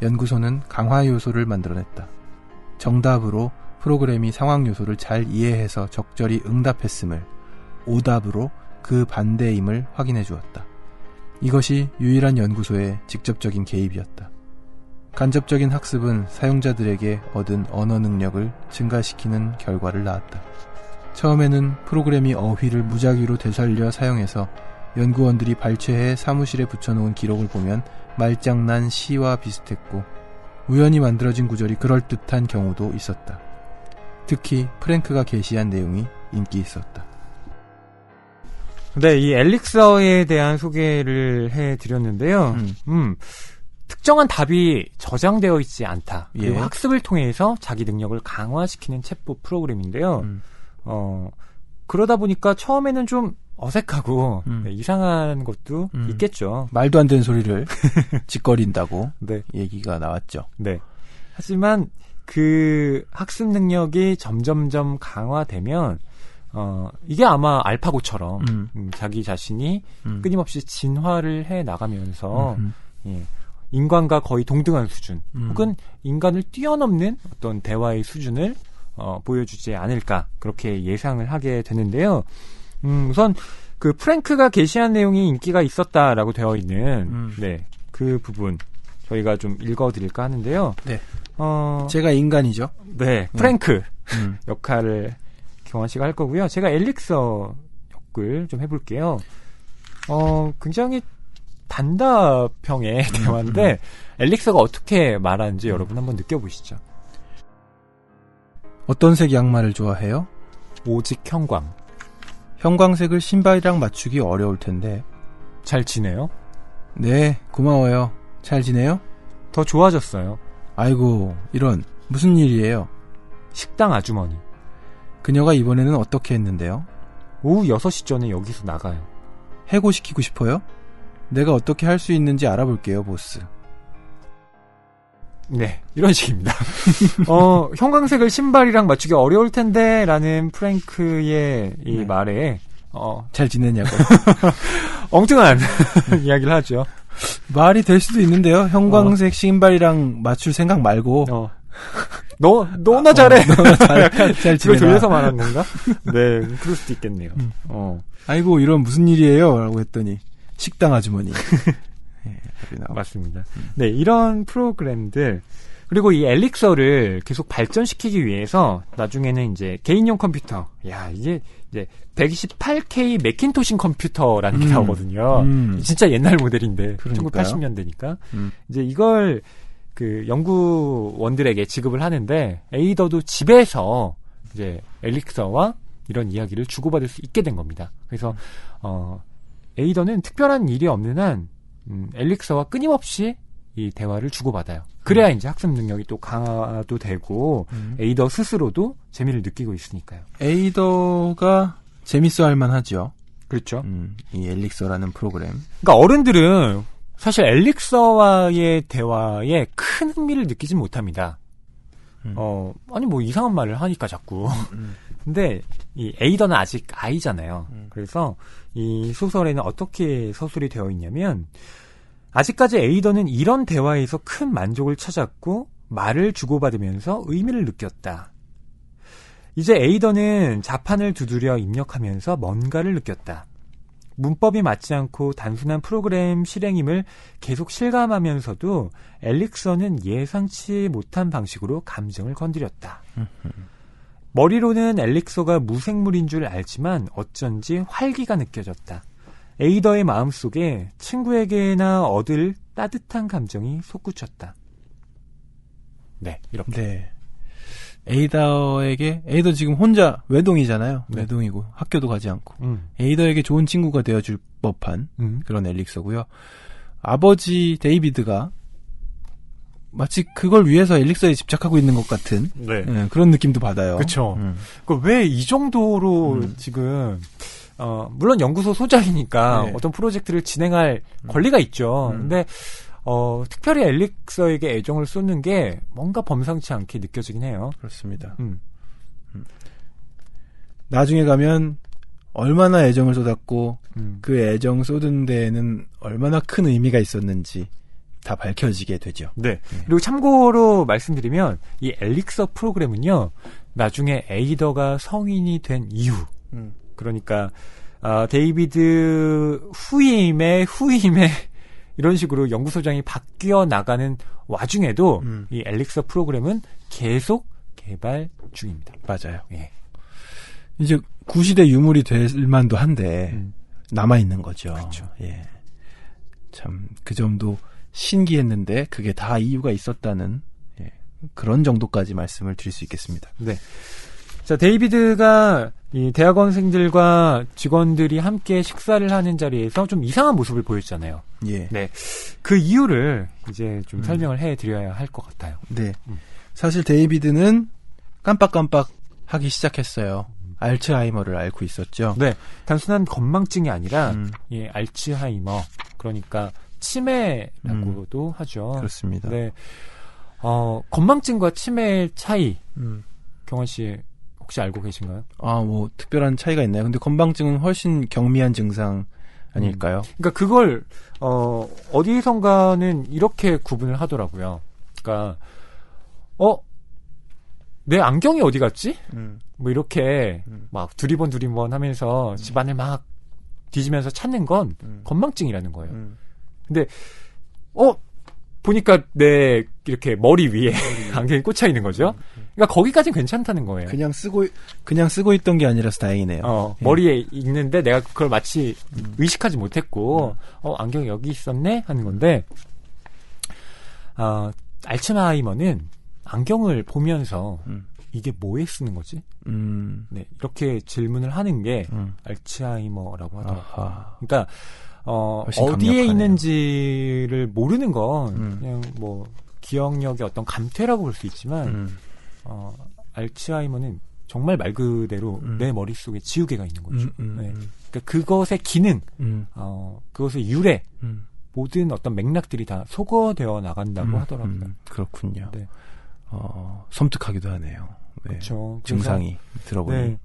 S1: 연구소는 강화 요소를 만들어냈다. 정답으로 프로그램이 상황 요소를 잘 이해해서 적절히 응답했음을, 오답으로 그 반대임을 확인해 주었다. 이것이 유일한 연구소의 직접적인 개입이었다. 간접적인 학습은 사용자들에게 얻은 언어 능력을 증가시키는 결과를 낳았다. 처음에는 프로그램이 어휘를 무작위로 되살려 사용해서 연구원들이 발췌해 사무실에 붙여놓은 기록을 보면 말장난 시와 비슷했고 우연히 만들어진 구절이 그럴듯한 경우도 있었다. 특히 프랭크가 게시한 내용이 인기 있었다.
S2: 네, 이 엘릭서에 대한 소개를 해드렸는데요. 특정한 답이 저장되어 있지 않다. 그리고 학습을 통해서 자기 능력을 강화시키는 챗봇 프로그램인데요. 그러다 보니까 처음에는 좀 어색하고 네, 이상한 것도 있겠죠.
S1: 말도 안 되는 소리를 짓거린다고
S2: 네.
S1: 얘기가 나왔죠.
S2: 네. 하지만 그 학습 능력이 점점점 강화되면 이게 아마 알파고처럼 자기 자신이 끊임없이 진화를 해 나가면서 예, 인간과 거의 동등한 수준 혹은 인간을 뛰어넘는 어떤 대화의 수준을 보여주지 않을까 그렇게 예상을 하게 되는데요. 우선 그 프랭크가 게시한 내용이 인기가 있었다라고 되어 있는 네, 그 부분 저희가 좀 읽어드릴까 하는데요.
S1: 네. 제가 인간이죠.
S2: 네, 프랭크 역할을 경환 씨가 할 거고요. 제가 엘릭서 역을 좀 해볼게요. 굉장히 단답형의 대화인데 엘릭서가 어떻게 말하는지 여러분 한번 느껴보시죠.
S1: 어떤 색 양말을 좋아해요?
S2: 오직 형광.
S1: 형광색을 신발이랑 맞추기 어려울 텐데.
S2: 잘 지내요?
S1: 네, 고마워요. 잘 지내요?
S2: 더 좋아졌어요.
S1: 아이고, 이런. 무슨 일이에요?
S2: 식당 아주머니.
S1: 그녀가 이번에는 어떻게 했는데요?
S2: 오후 6시 전에 여기서 나가요.
S1: 해고시키고 싶어요? 내가 어떻게 할 수 있는지 알아볼게요, 보스.
S2: 네, 이런 식입니다. 형광색을 신발이랑 맞추기 어려울 텐데 라는 프랭크의 이
S1: 네.
S2: 말에
S1: 잘 지내냐고
S2: 엉뚱한 이야기를 하죠.
S1: 말이 될 수도 있는데요. 형광색 신발이랑 맞출 생각 말고
S2: 너나 잘해.
S1: 약간 잘
S2: 그걸
S1: 지내나.
S2: 돌려서 말하는 건가? 네, 그럴 수도 있겠네요.
S1: 아이고, 이런 무슨 일이에요? 라고 했더니 식당 아주머니. 네,
S2: 맞습니다. 네, 이런 프로그램들 그리고 이 엘릭서를 계속 발전시키기 위해서 나중에는 이제 개인용 컴퓨터, 야 이게 이제 128K 매킨토시 컴퓨터라는 게 나오거든요. 진짜 옛날 모델인데
S1: 그러니까요.
S2: 1980년대니까 이제 이걸 그 연구원들에게 지급을 하는데 에이더도 집에서 이제 엘릭서와 이런 이야기를 주고받을 수 있게 된 겁니다. 그래서 에이더는 특별한 일이 없는 한 엘릭서와 끊임없이 이 대화를 주고받아요. 그래야 이제 학습 능력이 또 강화도 되고 에이더 스스로도 재미를 느끼고 있으니까요.
S1: 에이더가 재밌어 할 만하죠.
S2: 그렇죠.
S1: 이 엘릭서라는 프로그램.
S2: 그러니까 어른들은 사실 엘릭서와의 대화에 큰 흥미를 느끼진 못합니다. 아니 뭐 이상한 말을 하니까 자꾸. 근데 이 에이더는 아직 아이잖아요. 그래서 이 소설에는 어떻게 서술이 되어 있냐면 아직까지 에이더는 이런 대화에서 큰 만족을 찾았고 말을 주고받으면서 의미를 느꼈다. 이제 에이더는 자판을 두드려 입력하면서 뭔가를 느꼈다. 문법이 맞지 않고 단순한 프로그램 실행임을 계속 실감하면서도 엘릭서는 예상치 못한 방식으로 감정을 건드렸다. 머리로는 엘릭서가 무생물인 줄 알지만 어쩐지 활기가 느껴졌다. 에이더의 마음속에 친구에게나 얻을 따뜻한 감정이 솟구쳤다. 네, 이렇게.
S1: 네. 에이더 지금 혼자 외동이잖아요.
S2: 네.
S1: 외동이고 학교도 가지 않고 에이더에게 좋은 친구가 되어줄 법한 그런 엘릭서고요. 아버지 데이비드가 마치 그걸 위해서 엘릭서에 집착하고 있는 것 같은
S2: 네.
S1: 그런 느낌도 받아요.
S2: 그렇죠. 왜 이 정도로 지금 물론 연구소 소장이니까
S1: 네.
S2: 어떤 프로젝트를 진행할 권리가 있죠. 근데 특별히 엘릭서에게 애정을 쏟는 게 뭔가 범상치 않게 느껴지긴 해요.
S1: 그렇습니다. 나중에 가면 얼마나 애정을 쏟았고 그 애정 쏟은 데에는 얼마나 큰 의미가 있었는지 다 밝혀지게 되죠.
S2: 네. 그리고 참고로 말씀드리면 이 엘릭서 프로그램은요. 나중에 에이더가 성인이 된 이후 그러니까 데이비드 후임의 이런 식으로 연구소장이 바뀌어 나가는 와중에도 이 엘릭서 프로그램은 계속 개발 중입니다.
S1: 맞아요.
S2: 예.
S1: 이제 구시대 유물이 될 만도 한데 남아 있는 거죠.
S2: 그렇죠.
S1: 예. 참 그 점도 신기했는데 그게 다 이유가 있었다는 그런 정도까지 말씀을 드릴 수 있겠습니다.
S2: 네. 자, 데이비드가 이 대학원생들과 직원들이 함께 식사를 하는 자리에서 좀 이상한 모습을 보였잖아요.
S1: 예.
S2: 네. 그 이유를 이제 좀 설명을 해드려야 할 것 같아요.
S1: 네. 사실 데이비드는 깜빡깜빡 하기 시작했어요. 알츠하이머를 앓고 있었죠.
S2: 네. 단순한 건망증이 아니라 예, 알츠하이머. 그러니까 치매라고도 하죠.
S1: 그렇습니다.
S2: 네. 건망증과 치매의 차이. 경원 씨 혹시 알고 계신가요?
S1: 뭐 특별한 차이가 있나요? 근데 건망증은 훨씬 경미한 증상 아닐까요?
S2: 그러니까 그걸 어디선가는 이렇게 구분을 하더라고요. 그러니까 내 안경이 어디 갔지? 뭐 이렇게 막 두리번 하면서 집안을 막 뒤지면서 찾는 건 건망증이라는 거예요. 근데 보니까 내 이렇게 머리 위에 안경이 꽂혀 있는 거죠. 그러니까 거기까지는 괜찮다는 거예요.
S1: 그냥 쓰고 있던 게 아니라서 다행이네요.
S2: 머리에 있는데 내가 그걸 마치 의식하지 못했고 안경이 여기 있었네 하는 건데 알츠하이머는 안경을 보면서 이게 뭐에 쓰는 거지? 네, 이렇게 질문을 하는 게 알츠하이머라고 하더라고요. 그러니까 어디에
S1: 강력하네요.
S2: 있는지를 모르는 건 그냥 뭐 기억력의 어떤 감퇴라고 볼 수 있지만 알츠하이머는 정말 말 그대로 내 머릿속에 지우개가 있는 거죠. 네. 그러니까 그것의 기능, 그것의 유래, 모든 어떤 맥락들이 다 소거되어 나간다고 하더라고요.
S1: 그렇군요.
S2: 네.
S1: 섬뜩하기도 하네요. 네.
S2: 그렇죠.
S1: 증상이 들어보니.
S2: 네.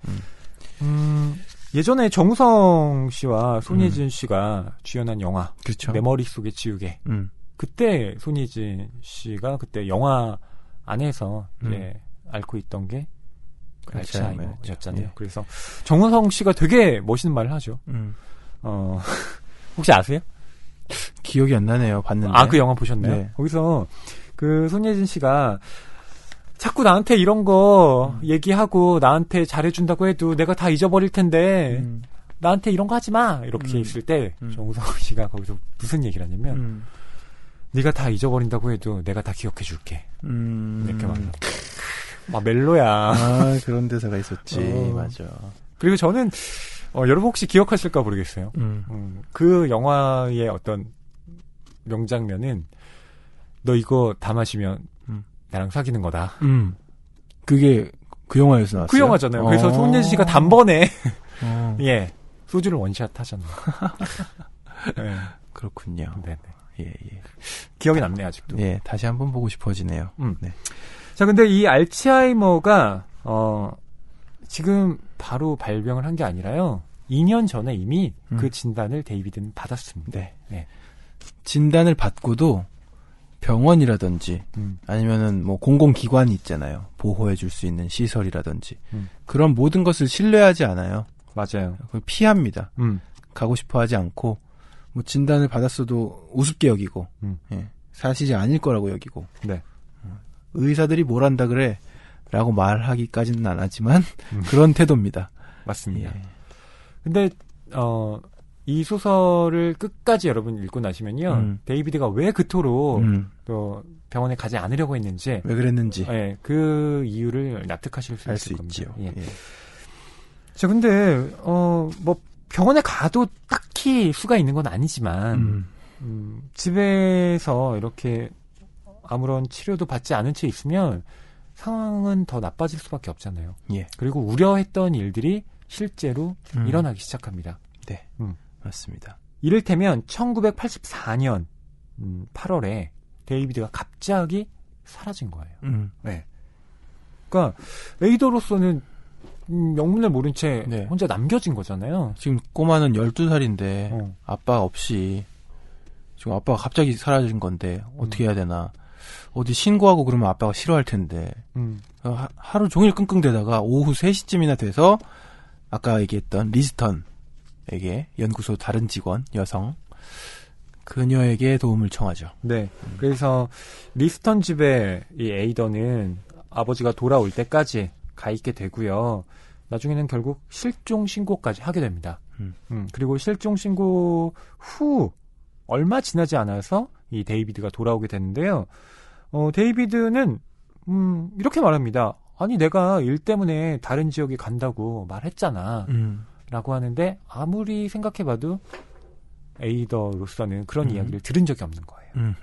S2: 예전에 정우성 씨와 손예진 씨가 주연한 영화
S1: 그렇죠.
S2: 내 머릿속에 지우개. 그때 손예진 씨가 그때 영화 안에서 이제 앓고 있던 게 알츠하이머였잖아요.
S1: 예.
S2: 그래서 정우성 씨가 되게 멋있는 말을 하죠. 혹시 아세요?
S1: 기억이 안 나네요. 봤는데.
S2: 그 영화 보셨나요?
S1: 네.
S2: 거기서 그 손예진 씨가 자꾸 나한테 이런 거 얘기하고 나한테 잘해준다고 해도 내가 다 잊어버릴 텐데 나한테 이런 거 하지 마 이렇게 있을 때 정우성 씨가 거기서 무슨 얘기를 하냐면 네가 다 잊어버린다고 해도 내가 다 기억해 줄게 이렇게 말해요. 막 멜로야.
S1: 그런 대사가 있었지. 맞아.
S2: 그리고 저는 여러분 혹시 기억하실까 모르겠어요. 그 영화의 어떤 명장면은 너 이거 다 마시면 나랑 사귀는 거다.
S1: 그게 그 영화에서 나왔어요?
S2: 그 영화잖아요. 그래서 손예진 씨가 단번에 예 소주를 원샷 하셨네요. 네.
S1: 그렇군요.
S2: 네네.
S1: 예.
S2: 기억이 남네 아직도.
S1: 예, 다시 한번 보고 싶어지네요. 네.
S2: 자, 근데 이 알츠하이머가 지금 바로 발병을 한 게 아니라요. 2년 전에 이미 그 진단을 데이비드는 받았습니다.
S1: 네. 진단을 받고도 병원이라든지 아니면은 뭐 공공기관이 있잖아요. 보호해 줄 수 있는 시설이라든지 그런 모든 것을 신뢰하지 않아요.
S2: 맞아요.
S1: 그걸 피합니다. 가고 싶어 하지 않고, 뭐 진단을 받았어도 우습게 여기고, 예, 사실이 아닐 거라고 여기고,
S2: 네.
S1: 의사들이 뭘 한다 그래 라고 말하기까지는 안 하지만 그런 태도입니다.
S2: 맞습니다.
S1: 예.
S2: 근데 이 소설을 끝까지 여러분 읽고 나시면요, 데이비드가 왜 그토록 또 병원에 가지 않으려고 했는지,
S1: 왜 그랬는지,
S2: 예, 그 이유를 납득하실 수
S1: 알
S2: 있을
S1: 수
S2: 겁니다.
S1: 있지요.
S2: 예.
S1: 예.
S2: 자, 근데 뭐 병원에 가도 딱히 수가 있는 건 아니지만 집에서 이렇게 아무런 치료도 받지 않은 채 있으면 상황은 더 나빠질 수밖에 없잖아요.
S1: 예.
S2: 그리고 우려했던 일들이 실제로 일어나기 시작합니다.
S1: 네, 맞습니다.
S2: 이를테면 1984년 8월에 데이비드가 갑자기 사라진 거예요. 네. 그러니까 에이더로서는 영문을 모른 채
S1: 네.
S2: 혼자 남겨진 거잖아요.
S1: 지금 꼬마는 12살인데 아빠 없이 지금 아빠가 갑자기 사라진 건데 어떻게 해야 되나. 어디 신고하고 그러면 아빠가 싫어할 텐데 하루 종일 끙끙대다가 오후 3시쯤이나 돼서 아까 얘기했던 리스턴에게 연구소 다른 직원 여성 그녀에게 도움을 청하죠.
S2: 네. 그래서 리스턴 집에 이 에이더는 아버지가 돌아올 때까지 가 있게 되고요. 나중에는 결국 실종 신고까지 하게 됩니다. 그리고 실종 신고 후 얼마 지나지 않아서 이 데이비드가 돌아오게 되는데요. 데이비드는 이렇게 말합니다. 아니 내가 일 때문에 다른 지역에 간다고 말했잖아. 라고 하는데 아무리 생각해봐도 에이더로서는 그런 이야기를 들은 적이 없는 거예요.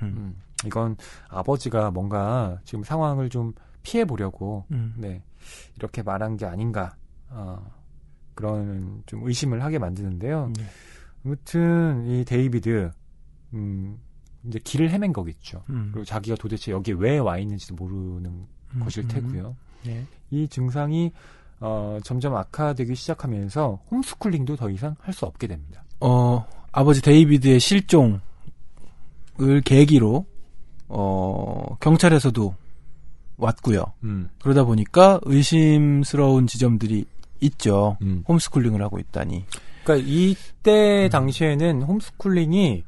S2: 이건 아버지가 뭔가 지금 상황을 좀 피해보려고 네, 이렇게 말한 게 아닌가 그런 좀 의심을 하게 만드는데요. 아무튼 이 데이비드 이제 길을 헤맨 거겠죠. 그리고 자기가 도대체 여기에 왜 와 있는지도 모르는 것일 테고요.
S1: 네.
S2: 이 증상이 점점 악화되기 시작하면서 홈스쿨링도 더 이상 할 수 없게 됩니다.
S1: 아버지 데이비드의 실종을 계기로 경찰에서도 왔고요. 그러다 보니까 의심스러운 지점들이 있죠. 홈스쿨링을 하고 있다니.
S2: 그러니까 이때 당시에는 홈스쿨링이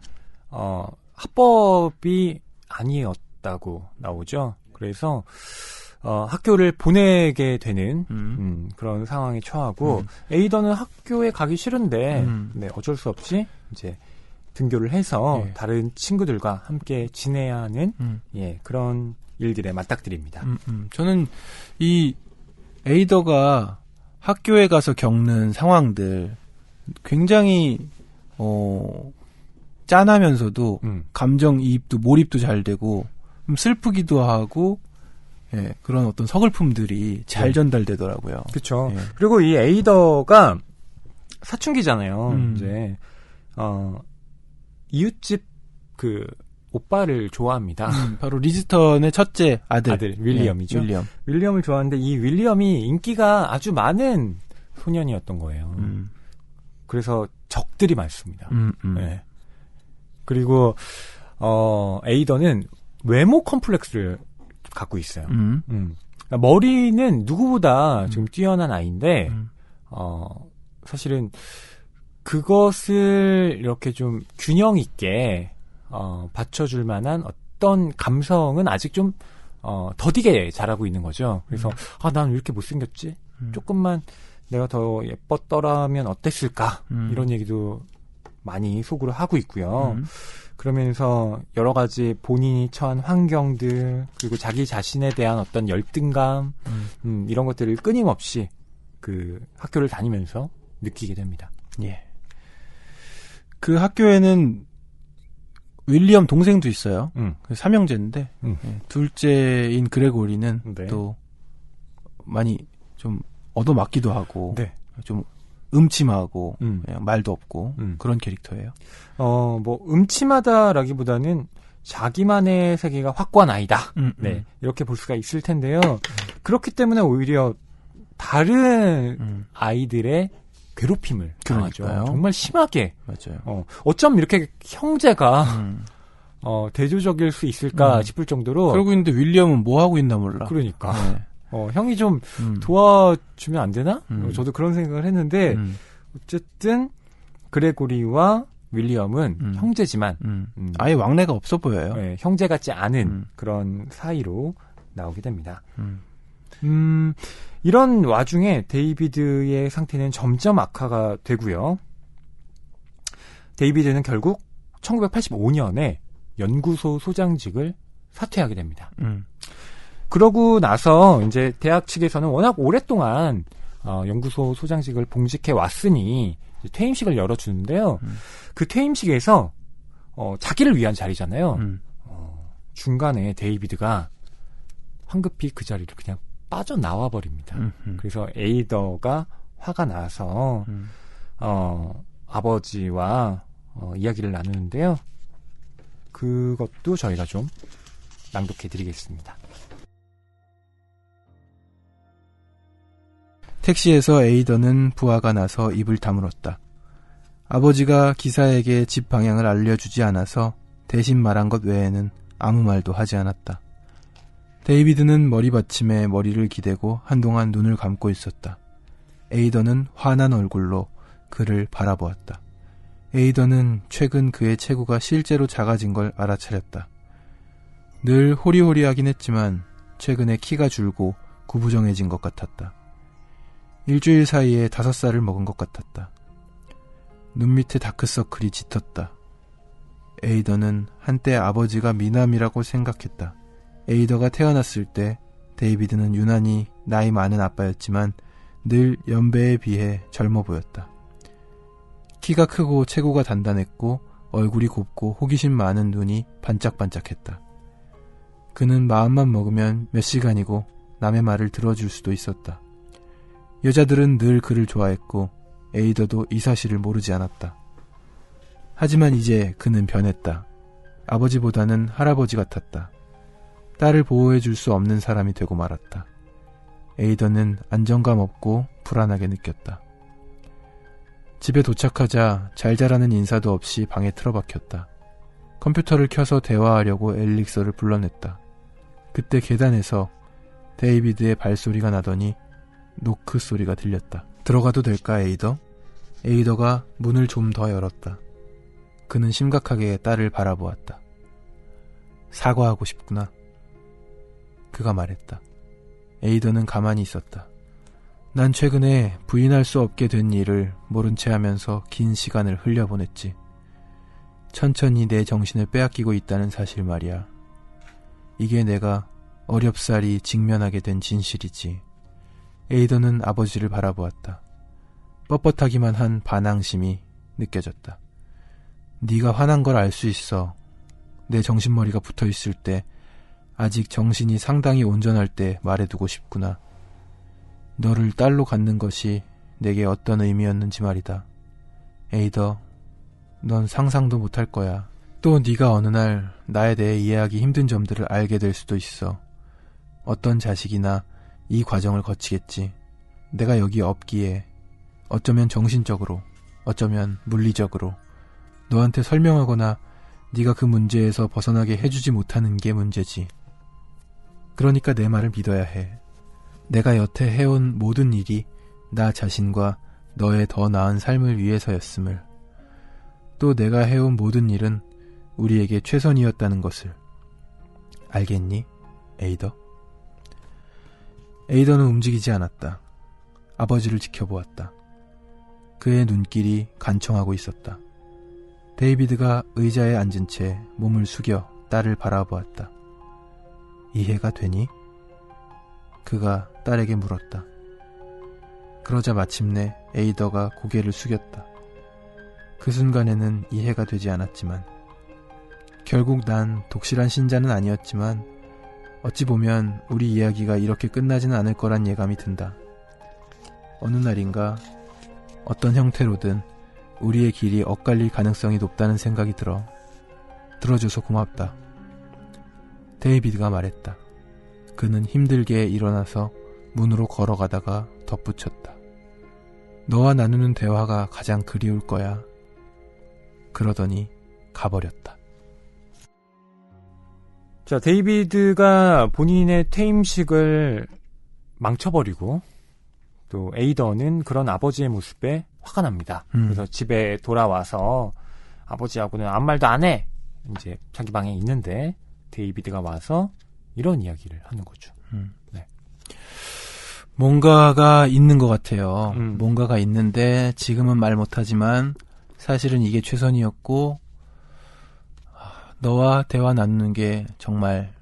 S2: 합법이 아니었다고 나오죠. 그래서 학교를 보내게 되는 그런 상황에 처하고 에이더는 학교에 가기 싫은데 네, 어쩔 수 없이 이제 등교를 해서
S1: 예.
S2: 다른 친구들과 함께 지내야 하는 예, 그런 일들에 맞닥뜨립니다.
S1: 저는 이 에이더가 학교에 가서 겪는 상황들 굉장히 짠하면서도 감정이입도 몰입도 잘 되고 좀 슬프기도 하고 예, 그런 어떤 서글픔들이 잘 전달되더라고요.
S2: 그렇죠.
S1: 예.
S2: 그리고 이 에이더가 사춘기잖아요. 이제 이웃집 그 오빠를 좋아합니다.
S1: 바로 리스턴의 첫째 아들
S2: 윌리엄이죠.
S1: 윌리엄.
S2: 윌리엄을 좋아하는데 이 윌리엄이 인기가 아주 많은 소년이었던 거예요. 그래서 적들이 많습니다. 네. 그리고 에이더는 외모 컴플렉스를 갖고 있어요. 그러니까 머리는 누구보다 지금 뛰어난 아이인데 사실은 그것을 이렇게 좀 균형 있게 받쳐줄 만한 어떤 감성은 아직 좀 더디게 자라고 있는 거죠. 그래서 난 왜 이렇게 못생겼지? 조금만 내가 더 예뻤더라면 어땠을까? 이런 얘기도 많이 속으로 하고 있고요. 그러면서 여러 가지 본인이 처한 환경들 그리고 자기 자신에 대한 어떤 열등감 이런 것들을 끊임없이 그 학교를 다니면서 느끼게 됩니다.
S1: 예. 그 학교에는 윌리엄 동생도 있어요. 삼형제인데 예, 둘째인 그레고리는
S2: 네.
S1: 또 많이 좀 얻어맞기도 하고
S2: 네.
S1: 좀 음침하고 말도 없고 그런 캐릭터예요.
S2: 뭐 음침하다라기보다는 자기만의 세계가 확고한 아이다. 네, 이렇게 볼 수가 있을 텐데요. 그렇기 때문에 오히려 다른 아이들의 괴롭힘을 당하죠.
S1: 그러니까요.
S2: 정말 심하게.
S1: 맞아요.
S2: 어쩜 이렇게 형제가 대조적일 수 있을까 싶을 정도로.
S1: 그러고 있는데 윌리엄은 뭐 하고 있나 몰라.
S2: 그러니까.
S1: 네.
S2: 형이 좀 도와주면 안 되나? 저도 그런 생각을 했는데 어쨌든 그레고리와 윌리엄은 형제지만
S1: 아예 왕래가 없어 보여요.
S2: 네, 형제 같지 않은 그런 사이로 나오게 됩니다. 이런 와중에 데이비드의 상태는 점점 악화가 되고요. 데이비드는 결국 1985년에 연구소 소장직을 사퇴하게 됩니다. 그러고 나서 이제 대학 측에서는 워낙 오랫동안 연구소 소장직을 봉직해 왔으니 퇴임식을 열어주는데요. 그 퇴임식에서 자기를 위한 자리잖아요. 중간에 데이비드가 황급히 그 자리를 그냥 빠져나와 버립니다. 그래서 에이더가 화가 나서 아버지와 이야기를 나누는데요. 그것도 저희가 좀 낭독해드리겠습니다.
S1: 택시에서 에이더는 부하가 나서 입을 다물었다. 아버지가 기사에게 집 방향을 알려주지 않아서 대신 말한 것 외에는 아무 말도 하지 않았다. 데이비드는 머리받침에 머리를 기대고 한동안 눈을 감고 있었다. 에이더는 화난 얼굴로 그를 바라보았다. 에이더는 최근 그의 체구가 실제로 작아진 걸 알아차렸다. 늘 호리호리하긴 했지만 최근에 키가 줄고 구부정해진 것 같았다. 일주일 사이에 5살을 먹은 것 같았다. 눈 밑에 다크서클이 짙었다. 에이더는 한때 아버지가 미남이라고 생각했다. 에이더가 태어났을 때 데이비드는 유난히 나이 많은 아빠였지만 늘 연배에 비해 젊어 보였다. 키가 크고 체구가 단단했고 얼굴이 곱고 호기심 많은 눈이 반짝반짝했다. 그는 마음만 먹으면 몇 시간이고 남의 말을 들어줄 수도 있었다. 여자들은 늘 그를 좋아했고 에이더도 이 사실을 모르지 않았다. 하지만 이제 그는 변했다. 아버지보다는 할아버지 같았다. 딸을 보호해줄 수 없는 사람이 되고 말았다. 에이더는 안정감 없고 불안하게 느꼈다. 집에 도착하자 잘 자라는 인사도 없이 방에 틀어박혔다. 컴퓨터를 켜서 대화하려고 엘릭서를 불러냈다. 그때 계단에서 데이비드의 발소리가 나더니 노크 소리가 들렸다. 들어가도 될까, 에이더? 에이더가 문을 좀 더 열었다. 그는 심각하게 딸을 바라보았다. 사과하고 싶구나. 그가 말했다. 에이더는 가만히 있었다. 난 최근에 부인할 수 없게 된 일을 모른 채 하면서 긴 시간을 흘려보냈지. 천천히 내 정신을 빼앗기고 있다는 사실 말이야. 이게 내가 어렵사리 직면하게 된 진실이지. 에이더는 아버지를 바라보았다. 뻣뻣하기만 한 반항심이 느껴졌다. 네가 화난 걸 알 수 있어. 내 정신머리가 붙어있을 때, 아직 정신이 상당히 온전할 때 말해두고 싶구나. 너를 딸로 갖는 것이 내게 어떤 의미였는지 말이다. 에이더, 넌 상상도 못할 거야. 또 네가 어느 날 나에 대해 이해하기 힘든 점들을 알게 될 수도 있어. 어떤 자식이나 이 과정을 거치겠지. 내가 여기 없기에 어쩌면 정신적으로, 어쩌면 물리적으로 너한테 설명하거나 네가 그 문제에서 벗어나게 해주지 못하는 게 문제지. 그러니까 내 말을 믿어야 해. 내가 여태 해온 모든 일이 나 자신과 너의 더 나은 삶을 위해서였음을, 또 내가 해온 모든 일은 우리에게 최선이었다는 것을. 알겠니, 에이더? 에이더는 움직이지 않았다. 아버지를 지켜보았다. 그의 눈길이 간청하고 있었다. 데이비드가 의자에 앉은 채 몸을 숙여 딸을 바라보았다. 이해가 되니? 그가 딸에게 물었다. 그러자 마침내 에이더가 고개를 숙였다. 그 순간에는 이해가 되지 않았지만, 결국 난 독실한 신자는 아니었지만 어찌 보면 우리 이야기가 이렇게 끝나지는 않을 거란 예감이 든다. 어느 날인가 어떤 형태로든 우리의 길이 엇갈릴 가능성이 높다는 생각이 들어. 들어줘서 고맙다. 데이비드가 말했다. 그는 힘들게 일어나서 문으로 걸어가다가 덧붙였다. 너와 나누는 대화가 가장 그리울 거야. 그러더니 가버렸다.
S2: 자, 데이비드가 본인의 퇴임식을 망쳐버리고 또 에이더는 그런 아버지의 모습에 화가 납니다. 그래서 집에 돌아와서 아버지하고는 아무 말도 안 해. 이제 자기 방에 있는데 데이비드가 와서 이런 이야기를 하는 거죠. 네.
S1: 뭔가가 있는 것 같아요. 뭔가가 있는데 지금은 말 못하지만 사실은 이게 최선이었고 너와 대화 나누는 게 정말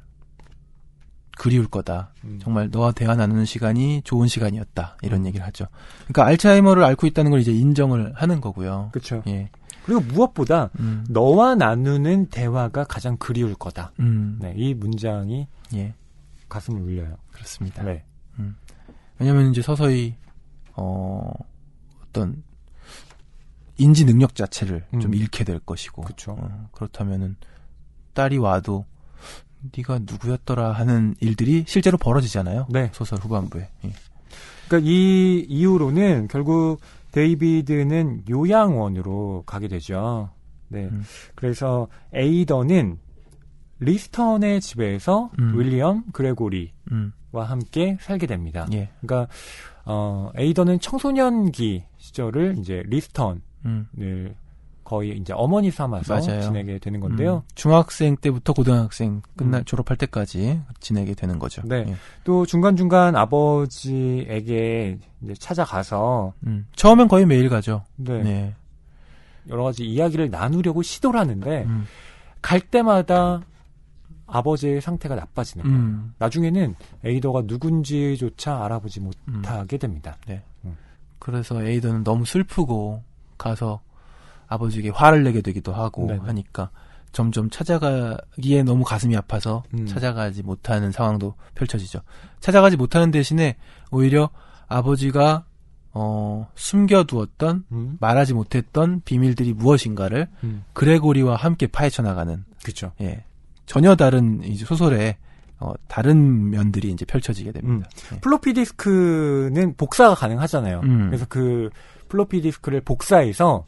S1: 그리울 거다. 정말 너와 대화 나누는 시간이 좋은 시간이었다. 이런 얘기를 하죠. 그러니까 알츠하이머를 앓고 있다는 걸 이제 인정을 하는 거고요.
S2: 그렇죠.
S1: 예.
S2: 그리고 무엇보다 너와 나누는 대화가 가장 그리울 거다. 네, 이 문장이
S1: 예.
S2: 가슴을 울려요.
S1: 그렇습니다.
S2: 네.
S1: 왜냐하면 이제 서서히 어떤 인지 능력 자체를 좀 잃게 될 것이고,
S2: 그렇죠.
S1: 그렇다면은 딸이 와도 네가 누구였더라 하는 일들이 실제로 벌어지잖아요.
S2: 네.
S1: 소설 후반부에. 예.
S2: 그러니까 이 이후로는 결국 데이비드는 요양원으로 가게 되죠. 네. 그래서 에이더는 리스턴의 집에서 윌리엄 그레고리와 함께 살게 됩니다.
S1: 예.
S2: 그러니까 에이더는 청소년기 시절을 이제 리스턴을 거의 이제 어머니 삼아서
S1: 맞아요.
S2: 지내게 되는 건데요.
S1: 중학생 때부터 고등학생 졸업할 때까지 지내게 되는 거죠.
S2: 네.
S1: 예.
S2: 또 중간중간 아버지에게 이제 찾아가서
S1: 처음엔 거의 매일 가죠.
S2: 네.
S1: 네.
S2: 여러 가지 이야기를 나누려고 시도를 하는데 갈 때마다 아버지의 상태가 나빠지는 거예요. 나중에는 에이더가 누군지조차 알아보지 못하게 됩니다.
S1: 네. 그래서 에이더는 너무 슬프고 가서 아버지에게 화를 내게 되기도 하고
S2: 네네.
S1: 하니까 점점 찾아가기에 너무 가슴이 아파서 찾아가지 못하는 상황도 펼쳐지죠. 찾아가지 못하는 대신에 오히려 아버지가 숨겨두었던 말하지 못했던 비밀들이 무엇인가를 그레고리와 함께 파헤쳐 나가는.
S2: 그렇죠.
S1: 예, 전혀 다른 이제 소설의 다른 면들이 이제 펼쳐지게 됩니다. 예.
S2: 플로피 디스크는 복사가 가능하잖아요. 그래서 그 플로피 디스크를 복사해서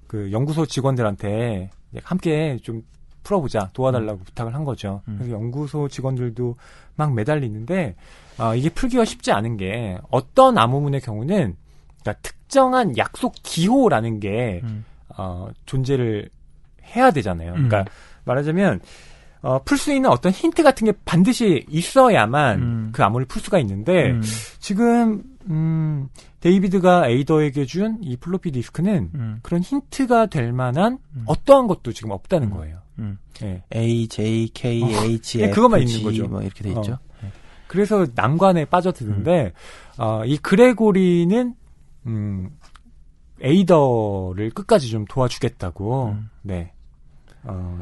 S2: 그 연구소 직원들한테 함께 좀 풀어보자, 도와달라고 부탁을 한 거죠. 그래서 연구소 직원들도 막 매달리는데 이게 풀기가 쉽지 않은 게 어떤 암호문의 경우는 그러니까 특정한 약속 기호라는 게 존재를 해야 되잖아요. 그러니까 말하자면 풀 수 있는 어떤 힌트 같은 게 반드시 있어야만 그 암호를 풀 수가 있는데 지금 데이비드가 에이더에게 준 이 플로피 디스크는 그런 힌트가 될 만한 어떠한 것도 지금 없다는 거예요. 네.
S1: A, J, K, H, F,
S2: 그것만
S1: G
S2: 있는 거죠.
S1: 뭐 이렇게 돼 있죠.
S2: 그래서 난관에 빠져드는데 이 그레고리는 에이더를 끝까지 좀 도와주겠다고 네.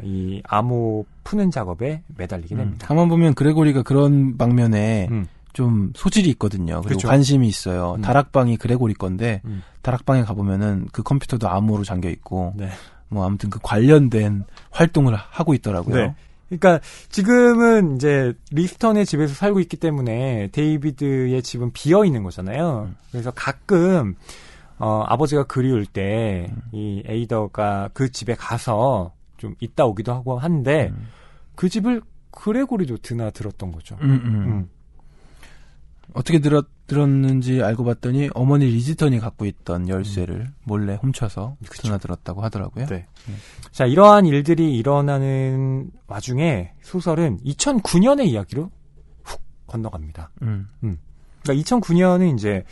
S2: 이 암호 푸는 작업에 매달리게 됩니다.
S1: 가만 보면 그레고리가 그런 방면에 좀 소질이 있거든요. 그리고
S2: 그렇죠.
S1: 관심이 있어요. 다락방이 그레고리 건데 다락방에 가보면은 그 컴퓨터도 암호로 잠겨 있고
S2: 네.
S1: 뭐 아무튼 그 관련된 활동을 하고 있더라고요.
S2: 네. 그러니까 지금은 이제 리스턴의 집에서 살고 있기 때문에 데이비드의 집은 비어 있는 거잖아요. 그래서 가끔 아버지가 그리울 때 이 에이더가 그 집에 가서 좀 있다 오기도 하고 한데 그 집을 그레고리도 드나들었던 거죠.
S1: 어떻게 들었는지 알고 봤더니 어머니 리지턴이 갖고 있던 열쇠를 몰래 훔쳐서 드나들었다고 하더라고요.
S2: 네. 자, 이러한 일들이 일어나는 와중에 소설은 2009년의 이야기로 훅 건너갑니다. 그러니까 2009년은 이제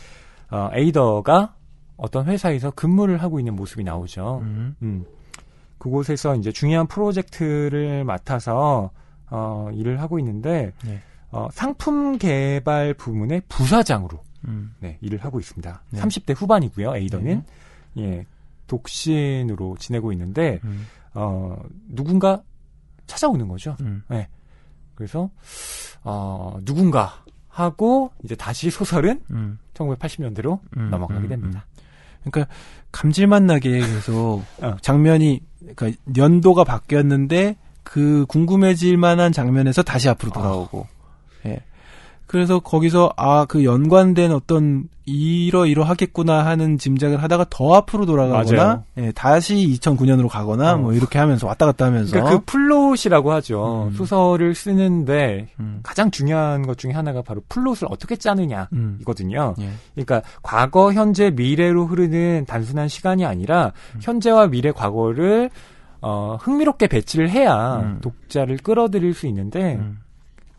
S2: 에이더가 어떤 회사에서 근무를 하고 있는 모습이 나오죠. 그곳에서 이제 중요한 프로젝트를 맡아서 일을 하고 있는데
S1: 네.
S2: 상품 개발 부문의 부사장으로 네, 일을 하고 있습니다.
S1: 네.
S2: 30대 후반이고요. 에이더는 예, 독신으로 지내고 있는데 누군가 찾아오는 거죠. 네. 그래서 누군가 하고 이제 다시 소설은 1980년대로 넘어가게 됩니다.
S1: 그러니까 감질맛 나게 계속 장면이 그러니까 연도가 바뀌었는데 그 궁금해질 만한 장면에서 다시 앞으로 돌아오고 예. 그래서 거기서 그 연관된 어떤 이러하겠구나 하는 짐작을 하다가 더 앞으로 돌아가거나 예, 다시 2009년으로 가거나 뭐 이렇게 하면서 왔다 갔다 하면서
S2: 그러니까 그 플롯이라고 하죠. 소설을 쓰는데 가장 중요한 것 중에 하나가 바로 플롯을 어떻게 짜느냐 이거든요.
S1: 예.
S2: 그러니까 과거, 현재, 미래로 흐르는 단순한 시간이 아니라 현재와 미래, 과거를 흥미롭게 배치를 해야 독자를 끌어들일 수 있는데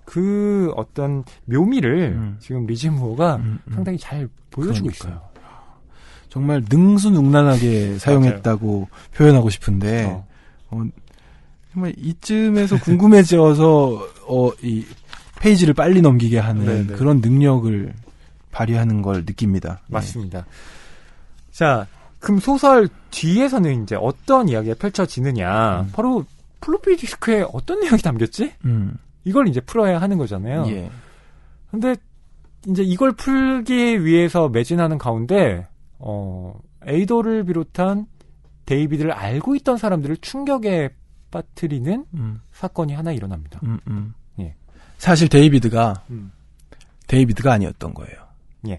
S2: 그 어떤 묘미를 지금 리즈모어가 상당히 잘 보여주고 있어요.
S1: 정말 능수능란하게 사용했다고 표현하고 싶은데 정말 이쯤에서 궁금해져서 이 페이지를 빨리 넘기게 하는
S2: 네네.
S1: 그런 능력을 발휘하는 걸 느낍니다.
S2: 맞습니다. 자, 그럼 소설 뒤에서는 이제 어떤 이야기가 펼쳐지느냐? 바로 플로피 디스크에 어떤 내용이 담겼지? 이걸 이제 풀어야 하는 거잖아요.
S1: 예.
S2: 근데 이제 이걸 풀기 위해서 매진하는 가운데 에이더를 비롯한 데이비드를 알고 있던 사람들을 충격에 빠뜨리는 사건이 하나 일어납니다. 예.
S1: 사실 데이비드가 아니었던 거예요.
S2: 예.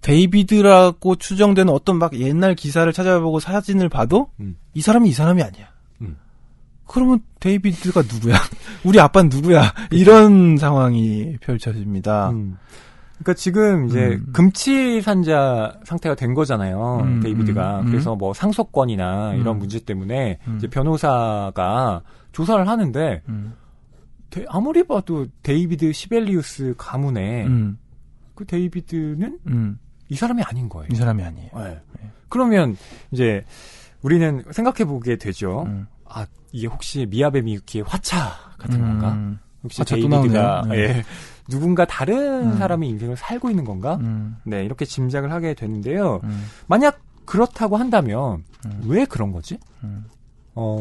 S1: 데이비드라고 추정되는 어떤 막 옛날 기사를 찾아보고 사진을 봐도 이 사람이 아니야. 그러면 데이비드가 누구야? 우리 아빠는 누구야? 이런 상황이 펼쳐집니다.
S2: 그러니까 지금 이제 금치산자 상태가 된 거잖아요. 데이비드가. 그래서 뭐 상속권이나 이런 문제 때문에 이제 변호사가 조사를 하는데 아무리 봐도 데이비드 시벨리우스 가문에 그 데이비드는 이 사람이 아닌 거예요.
S1: 이 사람이 아니에요.
S2: 네. 그러면 이제 우리는 생각해 보게 되죠. 이게 혹시 미야베 미유키의 화차 같은 건가? 혹시
S1: 화차
S2: 데이비드가
S1: 네.
S2: 예, 누군가 다른 사람의 인생을 살고 있는 건가? 네, 이렇게 짐작을 하게 되는데요. 만약 그렇다고 한다면 왜 그런 거지?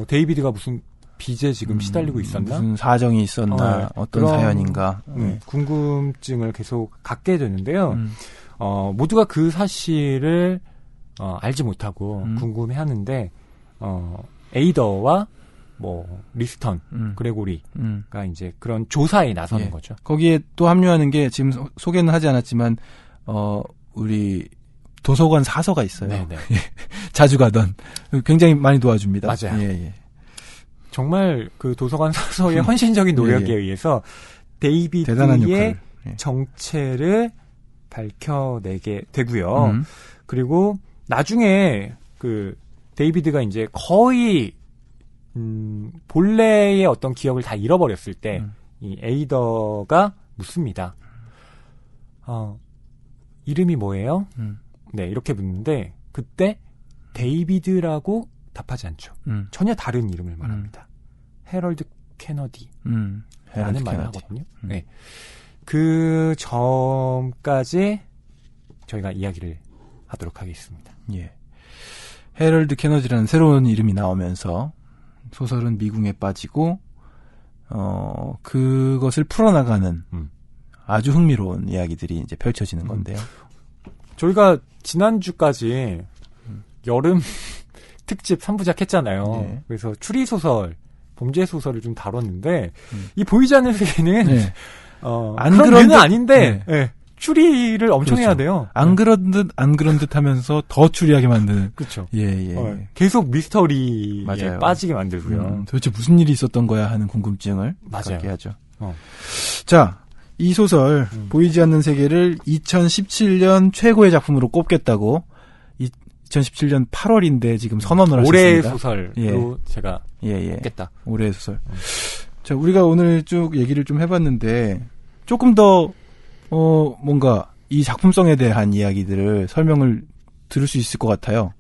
S2: 데이비드가 무슨 빚에 지금 시달리고 있었나?
S1: 무슨 사정이 있었나? 어떤 사연인가?
S2: 궁금증을 계속 갖게 되는데요. 모두가 그 사실을 알지 못하고 궁금해하는데 에이더와 뭐 리스턴, 그레고리가 이제 그런 조사에 나서는 거죠.
S1: 거기에 또 합류하는 게 지금 소개는 하지 않았지만 우리 도서관 사서가 있어요.
S2: 네네.
S1: 자주 가던 굉장히 많이 도와줍니다.
S2: 맞아요.
S1: 예.
S2: 정말 그 도서관 사서의 헌신적인 노력에 의해서 데이비드의 정체를 밝혀내게 되고요. 그리고 나중에 그 데이비드가 이제 거의 본래의 어떤 기억을 다 잃어버렸을 때 이 에이더가 묻습니다. 이름이 뭐예요? 네, 이렇게 묻는데 그때 데이비드라고 답하지 않죠. 전혀 다른 이름을 말합니다. 해럴드 케너디 라는 말을 하거든요. 네. 그 점까지 저희가 이야기를 하도록 하겠습니다.
S1: 예. 해럴드 케너디라는 새로운 이름이 나오면서 소설은 미궁에 빠지고 그것을 풀어나가는 아주 흥미로운 이야기들이 이제 펼쳐지는 건데요.
S2: 저희가 지난주까지 여름 특집 3부작 했잖아요. 네. 그래서 추리소설, 범죄소설을 좀 다뤘는데 이 보이지 않는 세계는 그런 류는 아닌데 추리를 엄청 해야 돼요.
S1: 안 그런 듯 하면서 더 추리하게 만드는.
S2: 그렇죠.
S1: 예.
S2: 계속 미스터리에 빠지게 만들고요.
S1: 도대체 무슨 일이 있었던 거야 하는 궁금증을 갖게 하죠. 자, 이 소설 보이지 않는 세계를 2017년 최고의 작품으로 꼽겠다고 2017년 8월인데 지금 선언을 하셨습니다.
S2: 올해의 소설로 제가 꼽겠다.
S1: 올해의 소설. 자, 우리가 오늘 쭉 얘기를 좀 해봤는데 조금 더 뭔가 이 작품성에 대한 이야기들을 설명을 들을 수 있을 것 같아요.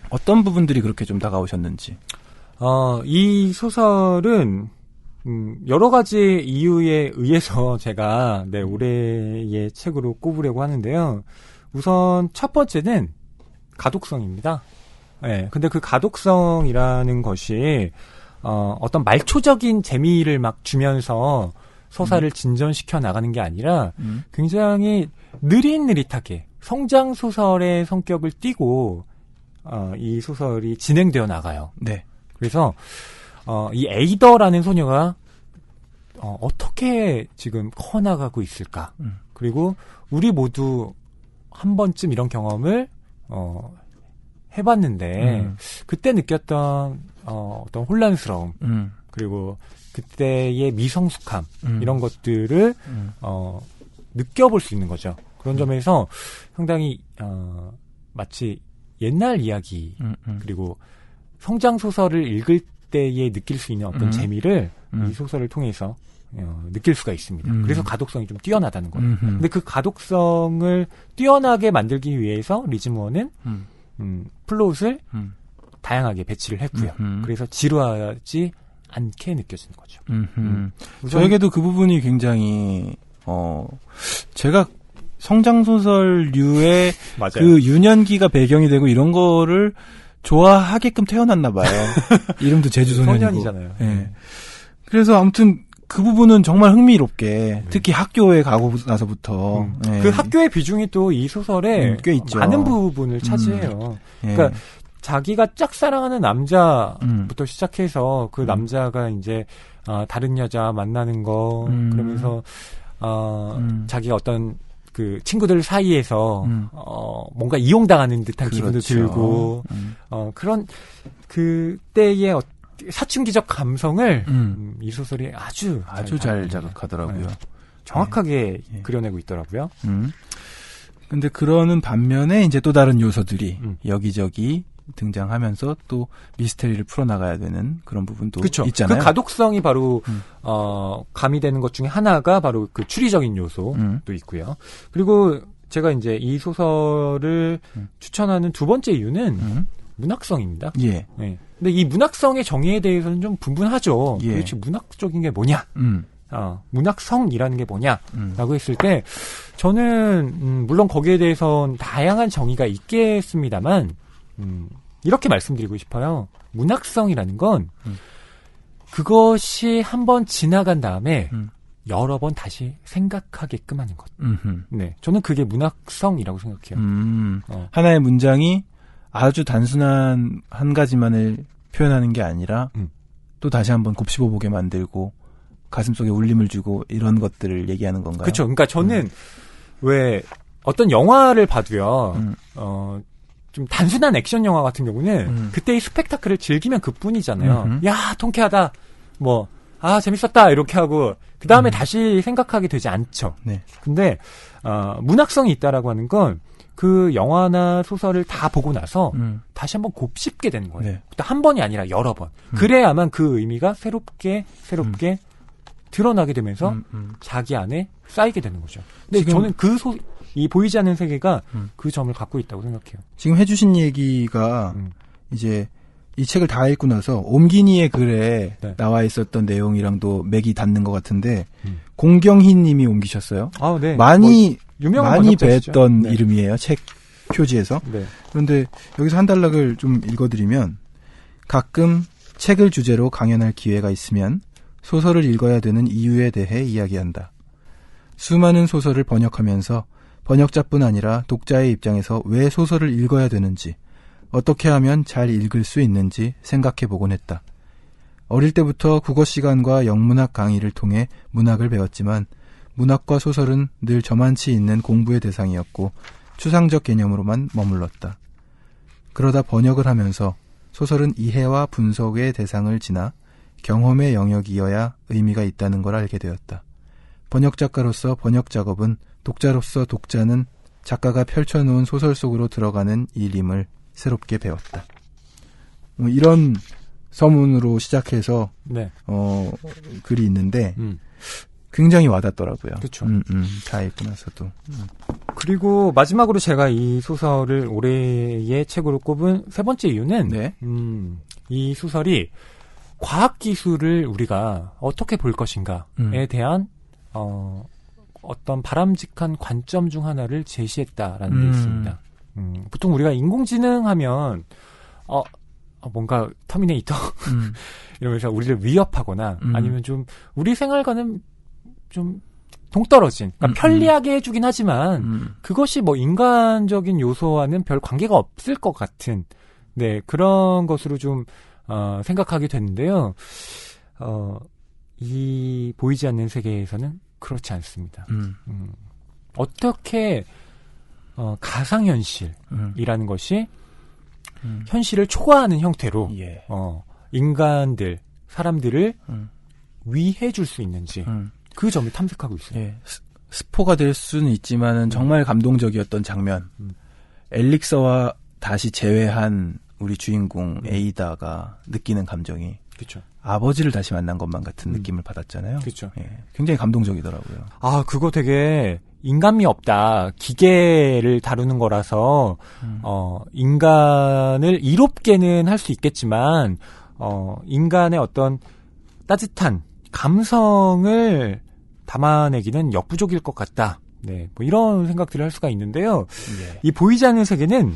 S1: 어떤 부분들이 그렇게 좀 다가오셨는지.
S2: 이 소설은 여러 가지 이유에 의해서 제가 올해의 책으로 꼽으려고 하는데요. 우선 첫 번째는 가독성입니다. 네, 근데 그 가독성이라는 것이 어떤 말초적인 재미를 막 주면서 서사를 진전시켜 나가는 게 아니라 굉장히 느릿느릿하게 성장 소설의 성격을 띠고 이 소설이 진행되어 나가요.
S1: 네.
S2: 그래서 이 에이더라는 소녀가 어떻게 지금 커나가고 있을까? 그리고 우리 모두 한 번쯤 이런 경험을 해봤는데 그때 느꼈던 어떤 혼란스러움 그리고 그때의 미성숙함 이런 것들을 느껴볼 수 있는 거죠. 그런 점에서 상당히 마치 옛날 이야기 그리고 성장 소설을 읽을 때에 느낄 수 있는 어떤 재미를 이 소설을 통해서 느낄 수가 있습니다. 그래서 가독성이 좀 뛰어나다는 거예요. 근데 그 가독성을 뛰어나게 만들기 위해서 리즈무어는 플롯을 다양하게 배치를 했고요. 그래서 지루하지 않게 느껴지는 거죠.
S1: 저에게도 그 부분이 굉장히 제가 성장소설류의 그 유년기가 배경이 되고 이런 거를 좋아하게끔 태어났나 봐요. 이름도 제주소년이고.
S2: 소년이잖아요.
S1: 네. 그래서 아무튼 그 부분은 정말 흥미롭게 특히 학교에 가고 나서부터 네.
S2: 그 학교의 비중이 또 이 소설에
S1: 꽤 있죠.
S2: 많은 부분을 차지해요. 그러니까 자기가 짝사랑하는 남자부터 시작해서 그 남자가 이제 다른 여자 만나는 거 그러면서 자기가 어떤 그 친구들 사이에서 뭔가 이용당하는 듯한
S1: 그렇죠.
S2: 기분도 들고 그런 그때의 사춘기적 감성을 이 소설이 아주
S1: 잘 자극하더라고요.
S2: 정확하게 그려내고 있더라고요.
S1: 근데 그러는 반면에 이제 또 다른 요소들이 여기저기 등장하면서 또 미스테리를 풀어나가야 되는 그런 부분도
S2: 그쵸.
S1: 있잖아요.
S2: 그 가독성이 바로 가미되는 것 중에 하나가 바로 그 추리적인 요소도 있고요. 그리고 제가 이제 이 소설을 추천하는 두 번째 이유는 문학성입니다.
S1: 예.
S2: 네. 근데 이 문학성의 정의에 대해서는 좀 분분하죠.
S1: 예.
S2: 도대체 문학적인 게 뭐냐? 문학성이라는 게 뭐냐라고 했을 때 저는 물론 거기에 대해서는 다양한 정의가 있겠습니다만 이렇게 말씀드리고 싶어요. 문학성이라는 건 그것이 한번 지나간 다음에 여러 번 다시 생각하게끔 하는 것. 네, 저는 그게 문학성이라고 생각해요.
S1: 하나의 문장이 아주 단순한 한 가지만을 표현하는 게 아니라 또 다시 한번 곱씹어보게 만들고 가슴속에 울림을 주고 이런 것들을 얘기하는 건가요?
S2: 그렇죠. 그러니까 저는 왜 어떤 영화를 봐도요. 좀 단순한 액션 영화 같은 경우는 그때의 스펙타클을 즐기면 그뿐이잖아요. 야, 통쾌하다. 뭐 재밌었다. 이렇게 하고 그 다음에 다시 생각하게 되지 않죠.
S1: 네.
S2: 근데 문학성이 있다라고 하는 건 그 영화나 소설을 다 보고 나서 다시 한번 곱씹게 되는 거예요.
S1: 네.
S2: 한 번이 아니라 여러 번. 그래야만 그 의미가 새롭게 드러나게 되면서 자기 안에 쌓이게 되는 거죠. 근데 저는 이 보이지 않는 세계가 그 점을 갖고 있다고 생각해요.
S1: 지금 해주신 얘기가 이제 이 책을 다 읽고 나서 옴기니의 글에
S2: 네.
S1: 나와 있었던 내용이랑도 맥이 닿는 것 같은데 공경희 님이 옮기셨어요.
S2: 아, 네.
S1: 많이
S2: 유명한
S1: 뵀던
S2: 네.
S1: 이름이에요. 책 표지에서.
S2: 네.
S1: 그런데 여기서 한 단락을 좀 읽어드리면 가끔 책을 주제로 강연할 기회가 있으면 소설을 읽어야 되는 이유에 대해 이야기한다. 수많은 소설을 번역하면서 번역자뿐 아니라 독자의 입장에서 왜 소설을 읽어야 되는지, 어떻게 하면 잘 읽을 수 있는지 생각해 보곤 했다. 어릴 때부터 국어 시간과 영문학 강의를 통해 문학을 배웠지만 문학과 소설은 늘 저만치 있는 공부의 대상이었고 추상적 개념으로만 머물렀다. 그러다 번역을 하면서 소설은 이해와 분석의 대상을 지나 경험의 영역이어야 의미가 있다는 걸 알게 되었다. 번역 작가로서 번역 작업은 독자로서 독자는 작가가 펼쳐놓은 소설 속으로 들어가는 일임을 새롭게 배웠다. 이런 서문으로 시작해서
S2: 네.
S1: 글이 있는데 굉장히 와닿더라고요.
S2: 그렇죠.
S1: 다 읽고 나서도.
S2: 그리고 마지막으로 제가 이 소설을 올해의 책으로 꼽은 세 번째 이유는
S1: 네.
S2: 이 소설이 과학기술을 우리가 어떻게 볼 것인가에 대한 어떤 바람직한 관점 중 하나를 제시했다라는 게 있습니다. 보통 우리가 인공지능 하면 뭔가 터미네이터 이러면서 우리를 위협하거나 아니면 좀 우리 생활과는 좀 동떨어진 그러니까 편리하게 해주긴 하지만 그것이 뭐 인간적인 요소와는 별 관계가 없을 것 같은 그런 것으로 좀 생각하게 됐는데요. 이 보이지 않는 세계에서는 그렇지 않습니다. 어떻게 가상현실이라는 것이 현실을 초과하는 형태로
S1: 예.
S2: 인간들, 사람들을 위해줄 수 있는지 그 점을 탐색하고 있어요.
S1: 예. 스포가 될 수는 있지만은 정말 감동적이었던 장면. 엘릭서와 다시 재회한 우리 주인공 에이다가 느끼는 감정이
S2: 그렇죠.
S1: 아버지를 다시 만난 것만 같은 느낌을 받았잖아요.
S2: 그렇죠.
S1: 예. 굉장히 감동적이더라고요.
S2: 아, 그거 되게 인간미 없다. 기계를 다루는 거라서 인간을 이롭게는 할 수 있겠지만 인간의 어떤 따뜻한 감성을 담아내기는 역부족일 것 같다. 네, 뭐 이런 생각들을 할 수가 있는데요.
S1: 예.
S2: 이 보이지 않는 세계는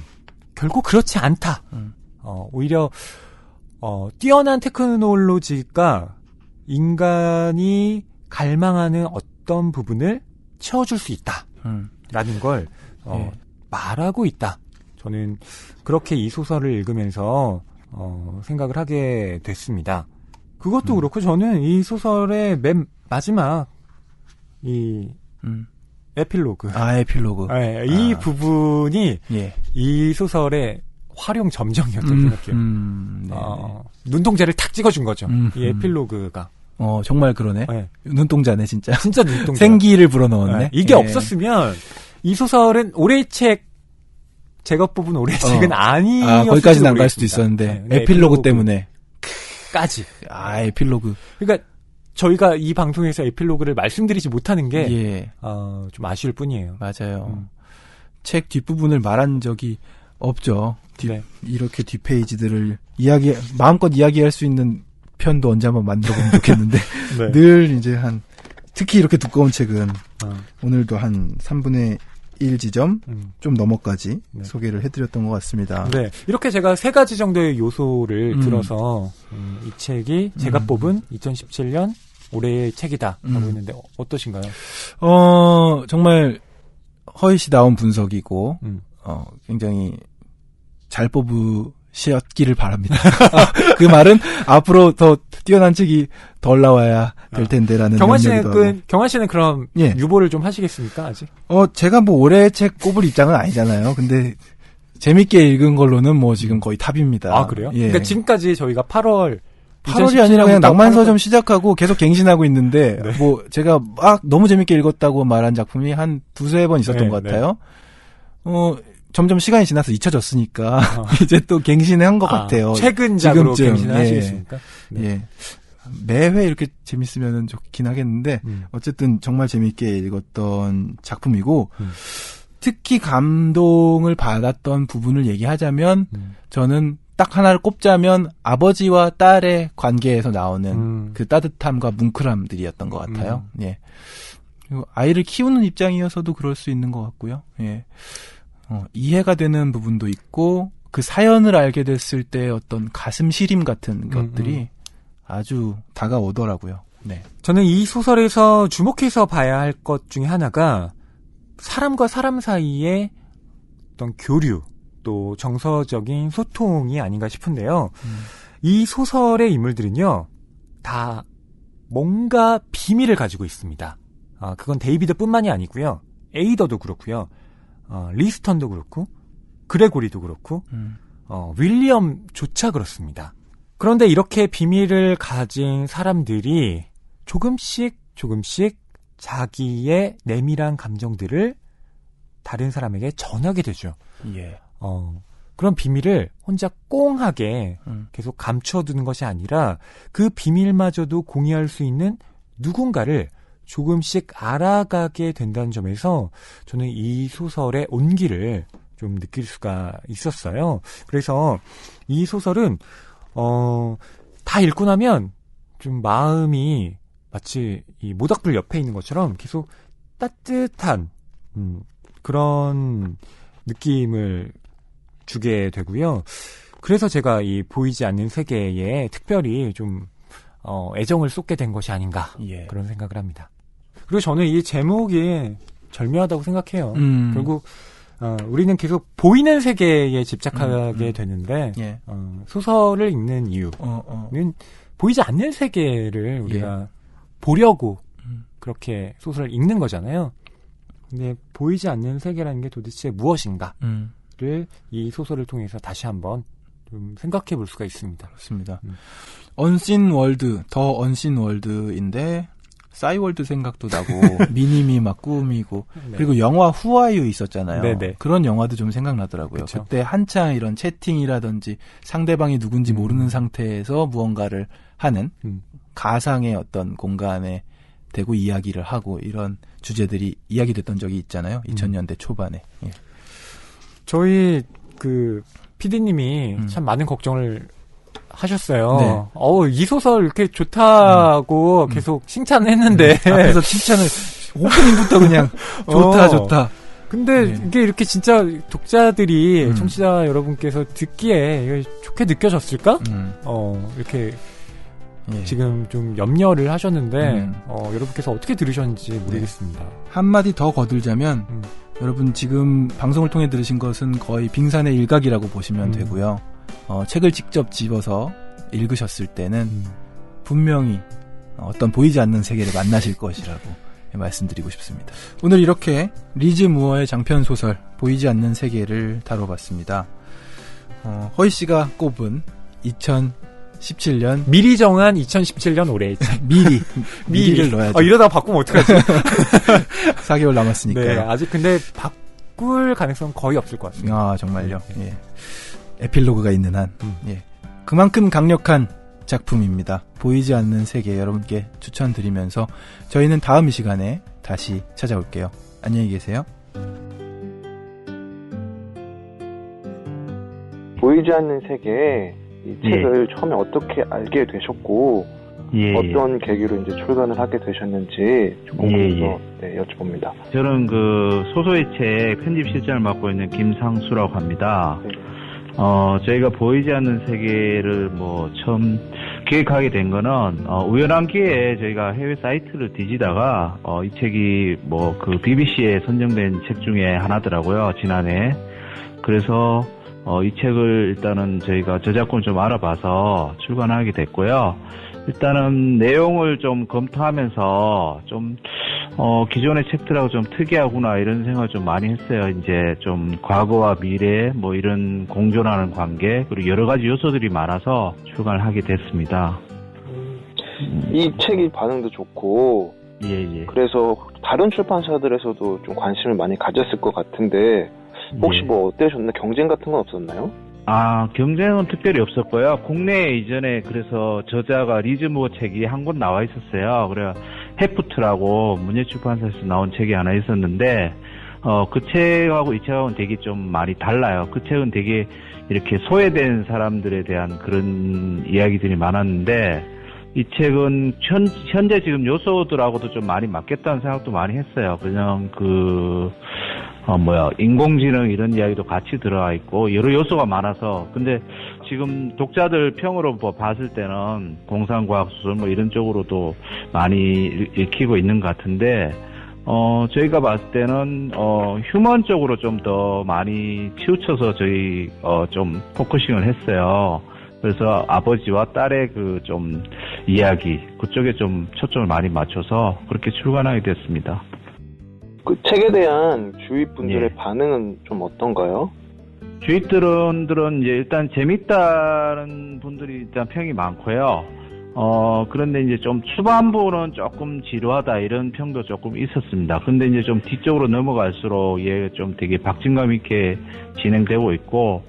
S2: 결국 그렇지 않다. 오히려 뛰어난 테크놀로지가 인간이 갈망하는 어떤 부분을 채워줄 수 있다라는 걸
S1: 예.
S2: 말하고 있다. 저는 그렇게 이 소설을 읽으면서 생각을 하게 됐습니다. 그것도 그렇고 저는 이 소설의 맨 마지막 이 에필로그.
S1: 에필로그.
S2: 네, 이 부분이
S1: 예.
S2: 이 소설의 활용 점정이었다고 생각해요. 눈동자를 탁 찍어준 거죠. 이 에필로그가.
S1: 정말 그러네.
S2: 네.
S1: 눈동자네, 진짜.
S2: 진짜 눈동자.
S1: 생기를 불어넣었네.
S2: 네. 이게 없었으면 이 소설은 올해의 책, 제가 뽑은 올해의 책은 아니었을지도
S1: 거기까지는 안 갈 수도 있었는데.
S2: 네,
S1: 에필로그 때문에.
S2: 까지.
S1: 에필로그.
S2: 그러니까 저희가 이 방송에서 에필로그를 말씀드리지 못하는 게
S1: 예.
S2: 좀 아쉬울 뿐이에요.
S1: 맞아요. 책 뒷부분을 말한 적이 없죠.
S2: 네.
S1: 이렇게 뒷페이지들을 마음껏 이야기할 수 있는 편도 언제 한번 만들어보면 좋겠는데
S2: 네.
S1: 늘 이제 특히 이렇게 두꺼운 책은 오늘도 한 3분의 1 지점 좀 넘어까지
S2: 네.
S1: 소개를 해드렸던 것 같습니다.
S2: 네, 이렇게 제가 3가지 정도의 요소를 들어서 이 책이 제가 뽑은 2017년 올해의 책이다 라고 했는데 어떠신가요?
S1: 정말 허위시다운 분석이고 굉장히 잘 뽑으셨기를 바랍니다. 그 말은 앞으로 더 뛰어난 책이 덜 나와야 될 텐데라는
S2: 경환 씨는 그럼
S1: 예.
S2: 유보를 좀 하시겠습니까 아직?
S1: 제가 뭐 올해 책 꼽을 입장은 아니잖아요. 근데 재밌게 읽은 걸로는 뭐 지금 거의 탑입니다.
S2: 아 그래요?
S1: 예.
S2: 그러니까 지금까지 저희가 8월이
S1: 아니라 그냥 낭만서점 시작하고 계속 갱신하고 있는데
S2: 네.
S1: 뭐 제가 막 너무 재밌게 읽었다고 말한 작품이 한 2-3번 있었던
S2: 네,
S1: 것 같아요. 점점 시간이 지나서 잊혀졌으니까 이제 또 갱신한 것 같아요.
S2: 최근작으로
S1: 지금쯤.
S2: 갱신을 하시겠습니까? 네.
S1: 예. 매회 이렇게 재밌으면 좋긴 하겠는데 어쨌든 정말 재밌게 읽었던 작품이고 특히 감동을 받았던 부분을 얘기하자면 저는 딱 하나를 꼽자면 아버지와 딸의 관계에서 나오는 그 따뜻함과 뭉클함들이었던 것 같아요. 예. 그리고 아이를 키우는 입장이어서도 그럴 수 있는 것 같고요. 예. 이해가 되는 부분도 있고 그 사연을 알게 됐을 때 어떤 가슴 시림 같은 것들이 아주 다가오더라고요. 네.
S2: 저는 이 소설에서 주목해서 봐야 할 것 중에 하나가 사람과 사람 사이의 어떤 교류 또 정서적인 소통이 아닌가 싶은데요. 이 소설의 인물들은요 다 뭔가 비밀을 가지고 있습니다. 그건 데이비드뿐만이 아니고요. 에이더도 그렇고요. 리스턴도 그렇고 그레고리도 그렇고 윌리엄조차 그렇습니다. 그런데 이렇게 비밀을 가진 사람들이 조금씩 자기의 내밀한 감정들을 다른 사람에게 전하게 되죠.
S1: 예.
S2: 그런 비밀을 혼자 꽁하게 계속 감춰두는 것이 아니라 그 비밀마저도 공유할 수 있는 누군가를 조금씩 알아가게 된다는 점에서 저는 이 소설의 온기를 좀 느낄 수가 있었어요. 그래서 이 소설은 다 읽고 나면 좀 마음이 마치 이 모닥불 옆에 있는 것처럼 계속 따뜻한 그런 느낌을 주게 되고요. 그래서 제가 이 보이지 않는 세계에 특별히 좀 애정을 쏟게 된 것이 아닌가
S1: 예.
S2: 그런 생각을 합니다. 그리고 저는 이 제목이 절묘하다고 생각해요. 결국 우리는 계속 보이는 세계에 집착하게 되는데
S1: 예.
S2: 소설을 읽는 이유는 보이지 않는 세계를 우리가 보려고 그렇게 소설을 읽는 거잖아요. 근데 보이지 않는 세계라는 게 도대체 무엇인가를 이 소설을 통해서 다시 한번 좀 생각해 볼 수가 있습니다.
S1: 그렇습니다. 언신 월드, 더 언신 월드인데 싸이월드 생각도 나고 미님이 막 꾸미고 네. 그리고 영화 후아유 있었잖아요. 네네. 그런 영화도 좀 생각나더라고요. 그쵸? 그때 한창 이런 채팅이라든지 상대방이 누군지 모르는 상태에서 무언가를 하는 가상의 어떤 공간에 대고 이야기를 하고 이런 주제들이 이야기됐던 적이 있잖아요. 2000년대 초반에. 예.
S2: 저희 그 PD님이 참 많은 걱정을 하셨어요. 네. 이 소설 이렇게 좋다고 계속 칭찬을 했는데.
S1: 앞에서 칭찬을, 오프닝부터 그냥, 좋다.
S2: 근데 네. 이게 이렇게 진짜 독자들이, 청취자 여러분께서 듣기에 좋게 느껴졌을까? 이렇게, 예. 지금 좀 염려를 하셨는데, 여러분께서 어떻게 들으셨는지 모르겠습니다. 네.
S1: 한마디 더 거들자면, 여러분 지금 방송을 통해 들으신 것은 거의 빙산의 일각이라고 보시면 되고요. 책을 직접 집어서 읽으셨을 때는 분명히 어떤 보이지 않는 세계를 만나실 것이라고 말씀드리고 싶습니다. 오늘 이렇게 리즈 무어의 장편 소설 보이지 않는 세계를 다뤄봤습니다. 허희 씨가 꼽은 2017년
S2: 미리 정한 2017년 올해
S1: 미리를 넣어야죠.
S2: 이러다가 바꾸면 어떡하지?
S1: 4개월 남았으니까요.
S2: 네, 아직 근데 바꿀 가능성은 거의 없을 것 같습니다.
S1: 아 정말요? 예. 에필로그가 있는 한 예. 그만큼 강력한 작품입니다. 보이지 않는 세계 여러분께 추천드리면서 저희는 다음 이 시간에 다시 찾아올게요. 안녕히 계세요.
S4: 보이지 않는 세계 이 책을 처음에 어떻게 알게 되셨고 어떤 계기로 이제 출간을 하게 되셨는지 조금 네, 여쭤봅니다.
S5: 저는 그 소소의 책 편집 실장을 맡고 있는 김상수라고 합니다. 네. 저희가 보이지 않는 세계를 처음 기획하게 된 거는, 우연한 기회에 저희가 해외 사이트를 뒤지다가, 이 책이 그 BBC에 선정된 책 중에 하나더라고요, 지난해. 그래서, 이 책을 일단은 저희가 저작권을 좀 알아봐서 출간하게 됐고요. 일단은 내용을 좀 검토하면서 좀, 기존의 책들하고 좀 특이하구나 이런 생각을 좀 많이 했어요. 이제 좀 과거와 미래 이런 공존하는 관계 그리고 여러 가지 요소들이 많아서 출간을 하게 됐습니다.
S4: 이 책이 반응도 좋고 그래서 다른 출판사들에서도 좀 관심을 많이 가졌을 것 같은데 혹시 어떠셨나요? 경쟁 같은 건 없었나요?
S5: 경쟁은 특별히 없었고요. 국내에 이전에 그래서 저자가 리즈 무어 책이 한 권 나와 있었어요. 그래 해프트라고 문예출판사에서 나온 책이 하나 있었는데 그 책하고 이 책하고는 되게 좀 많이 달라요. 그 책은 되게 이렇게 소외된 사람들에 대한 그런 이야기들이 많았는데 이 책은 현재 지금 요소들하고도 좀 많이 맞겠다는 생각도 많이 했어요. 그냥 인공지능 이런 이야기도 같이 들어가 있고 여러 요소가 많아서 근데 지금 독자들 평으로 봤을 때는 공상과학소설 이런 쪽으로도 많이 읽히고 있는 것 같은데 저희가 봤을 때는 휴먼 쪽으로 좀 더 많이 치우쳐서 저희 좀 포커싱을 했어요. 그래서 아버지와 딸의 그 좀 이야기 그쪽에 좀 초점을 많이 맞춰서 그렇게 출간하게 됐습니다.
S4: 그 책에 대한 주위 분들의 반응은 좀 어떤가요?
S5: 주위들은 이제 일단 재밌다는 분들이 일단 평이 많고요. 그런데 이제 좀 초반부는 조금 지루하다 이런 평도 조금 있었습니다. 근데 이제 좀 뒤쪽으로 넘어갈수록 얘 좀 되게 박진감 있게 진행되고 있고,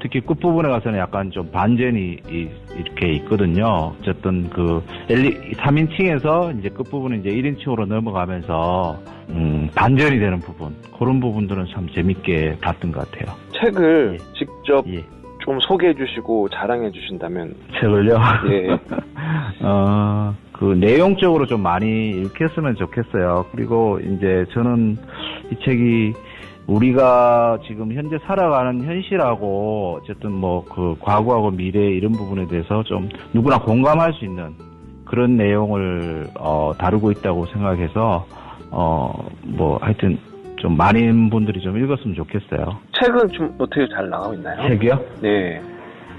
S5: 특히 끝부분에 가서는 약간 좀 반전이 이렇게 있거든요. 어쨌든 3인칭에서 이제 끝부분은 이제 1인칭으로 넘어가면서, 반전이 되는 부분, 그런 부분들은 참 재밌게 봤던 것 같아요.
S4: 책을 직접 좀 소개해 주시고 자랑해 주신다면.
S5: 책을요? 예. 그 내용적으로 좀 많이 읽혔으면 좋겠어요. 그리고 이제 저는 이 책이 우리가 지금 현재 살아가는 현실하고 어쨌든 그 과거하고 미래 이런 부분에 대해서 좀 누구나 공감할 수 있는 그런 내용을 다루고 있다고 생각해서 하여튼 좀 많은 분들이 좀 읽었으면 좋겠어요.
S4: 책은 좀 어떻게 잘 나가고 있나요?
S5: 책이요?
S4: 네.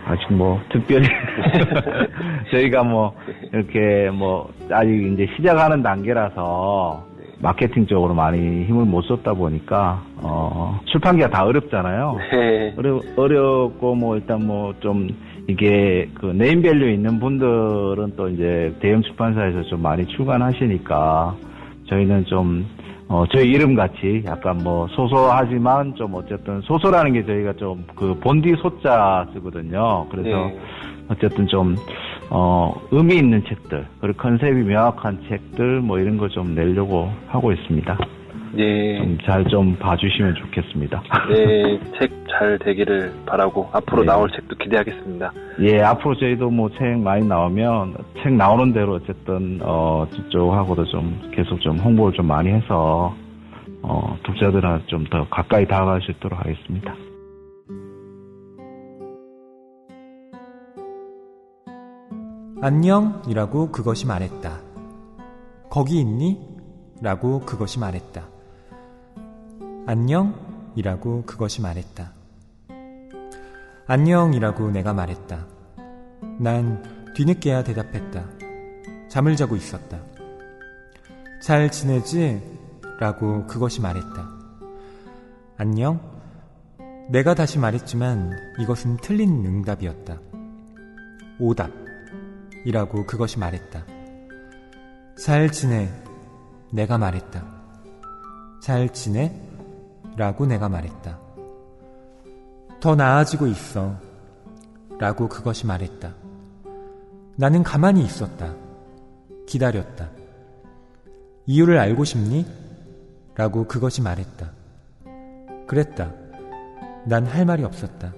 S5: 아직 뭐 특별히 저희가 뭐 이렇게 뭐 아직 이제 시작하는 단계라서 마케팅 쪽으로 많이 힘을 못 쏟다 보니까 출판기가 다 어렵잖아요.
S4: 네.
S5: 어렵고 뭐 일단 뭐 좀 이게 그 네임밸류 있는 분들은 또 이제 대형 출판사에서 좀 많이 출간하시니까 저희는 좀 저희 이름 같이 약간 뭐 소소하지만 좀 어쨌든 소소라는 게 저희가 좀 그 본디 소자 쓰거든요. 그래서
S4: 네.
S5: 어쨌든 좀 의미 있는 책들 그리고 컨셉이 명확한 책들 뭐 이런 거 좀 내려고 하고 있습니다.
S4: 네.
S5: 좀 잘 좀 봐주시면 좋겠습니다.
S4: 네, 책 잘 되기를 바라고 앞으로
S5: 네.
S4: 나올 책도 기대하겠습니다.
S5: 예, 앞으로 저희도 뭐 책 많이 나오면 책 나오는 대로 어쨌든 저쪽하고도 좀 계속 좀 홍보를 좀 많이 해서 독자들한테 좀 더 가까이 다가갈 수 있도록 하겠습니다.
S2: 안녕이라고 그것이 말했다. 거기 있니? 라고 그것이 말했다. 안녕이라고 그것이 말했다. 안녕이라고 내가 말했다. 난 뒤늦게야 대답했다. 잠을 자고 있었다. 잘 지내지? 라고 그것이 말했다. 안녕? 내가 다시 말했지만 이것은 틀린 응답이었다. 오답 이라고 그것이 말했다. 잘 지내? 내가 말했다. 잘 지내? 라고 내가 말했다. 더 나아지고 있어 라고 그것이 말했다. 나는 가만히 있었다. 기다렸다. 이유를 알고 싶니? 라고 그것이 말했다. 그랬다. 난 할 말이 없었다.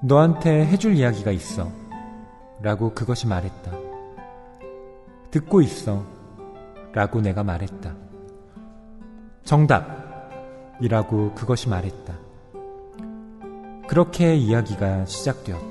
S2: 너한테 해줄 이야기가 있어 라고 그것이 말했다. 듣고 있어 라고 내가 말했다. 정답 이라고 그것이 말했다. 그렇게 이야기가 시작되었다.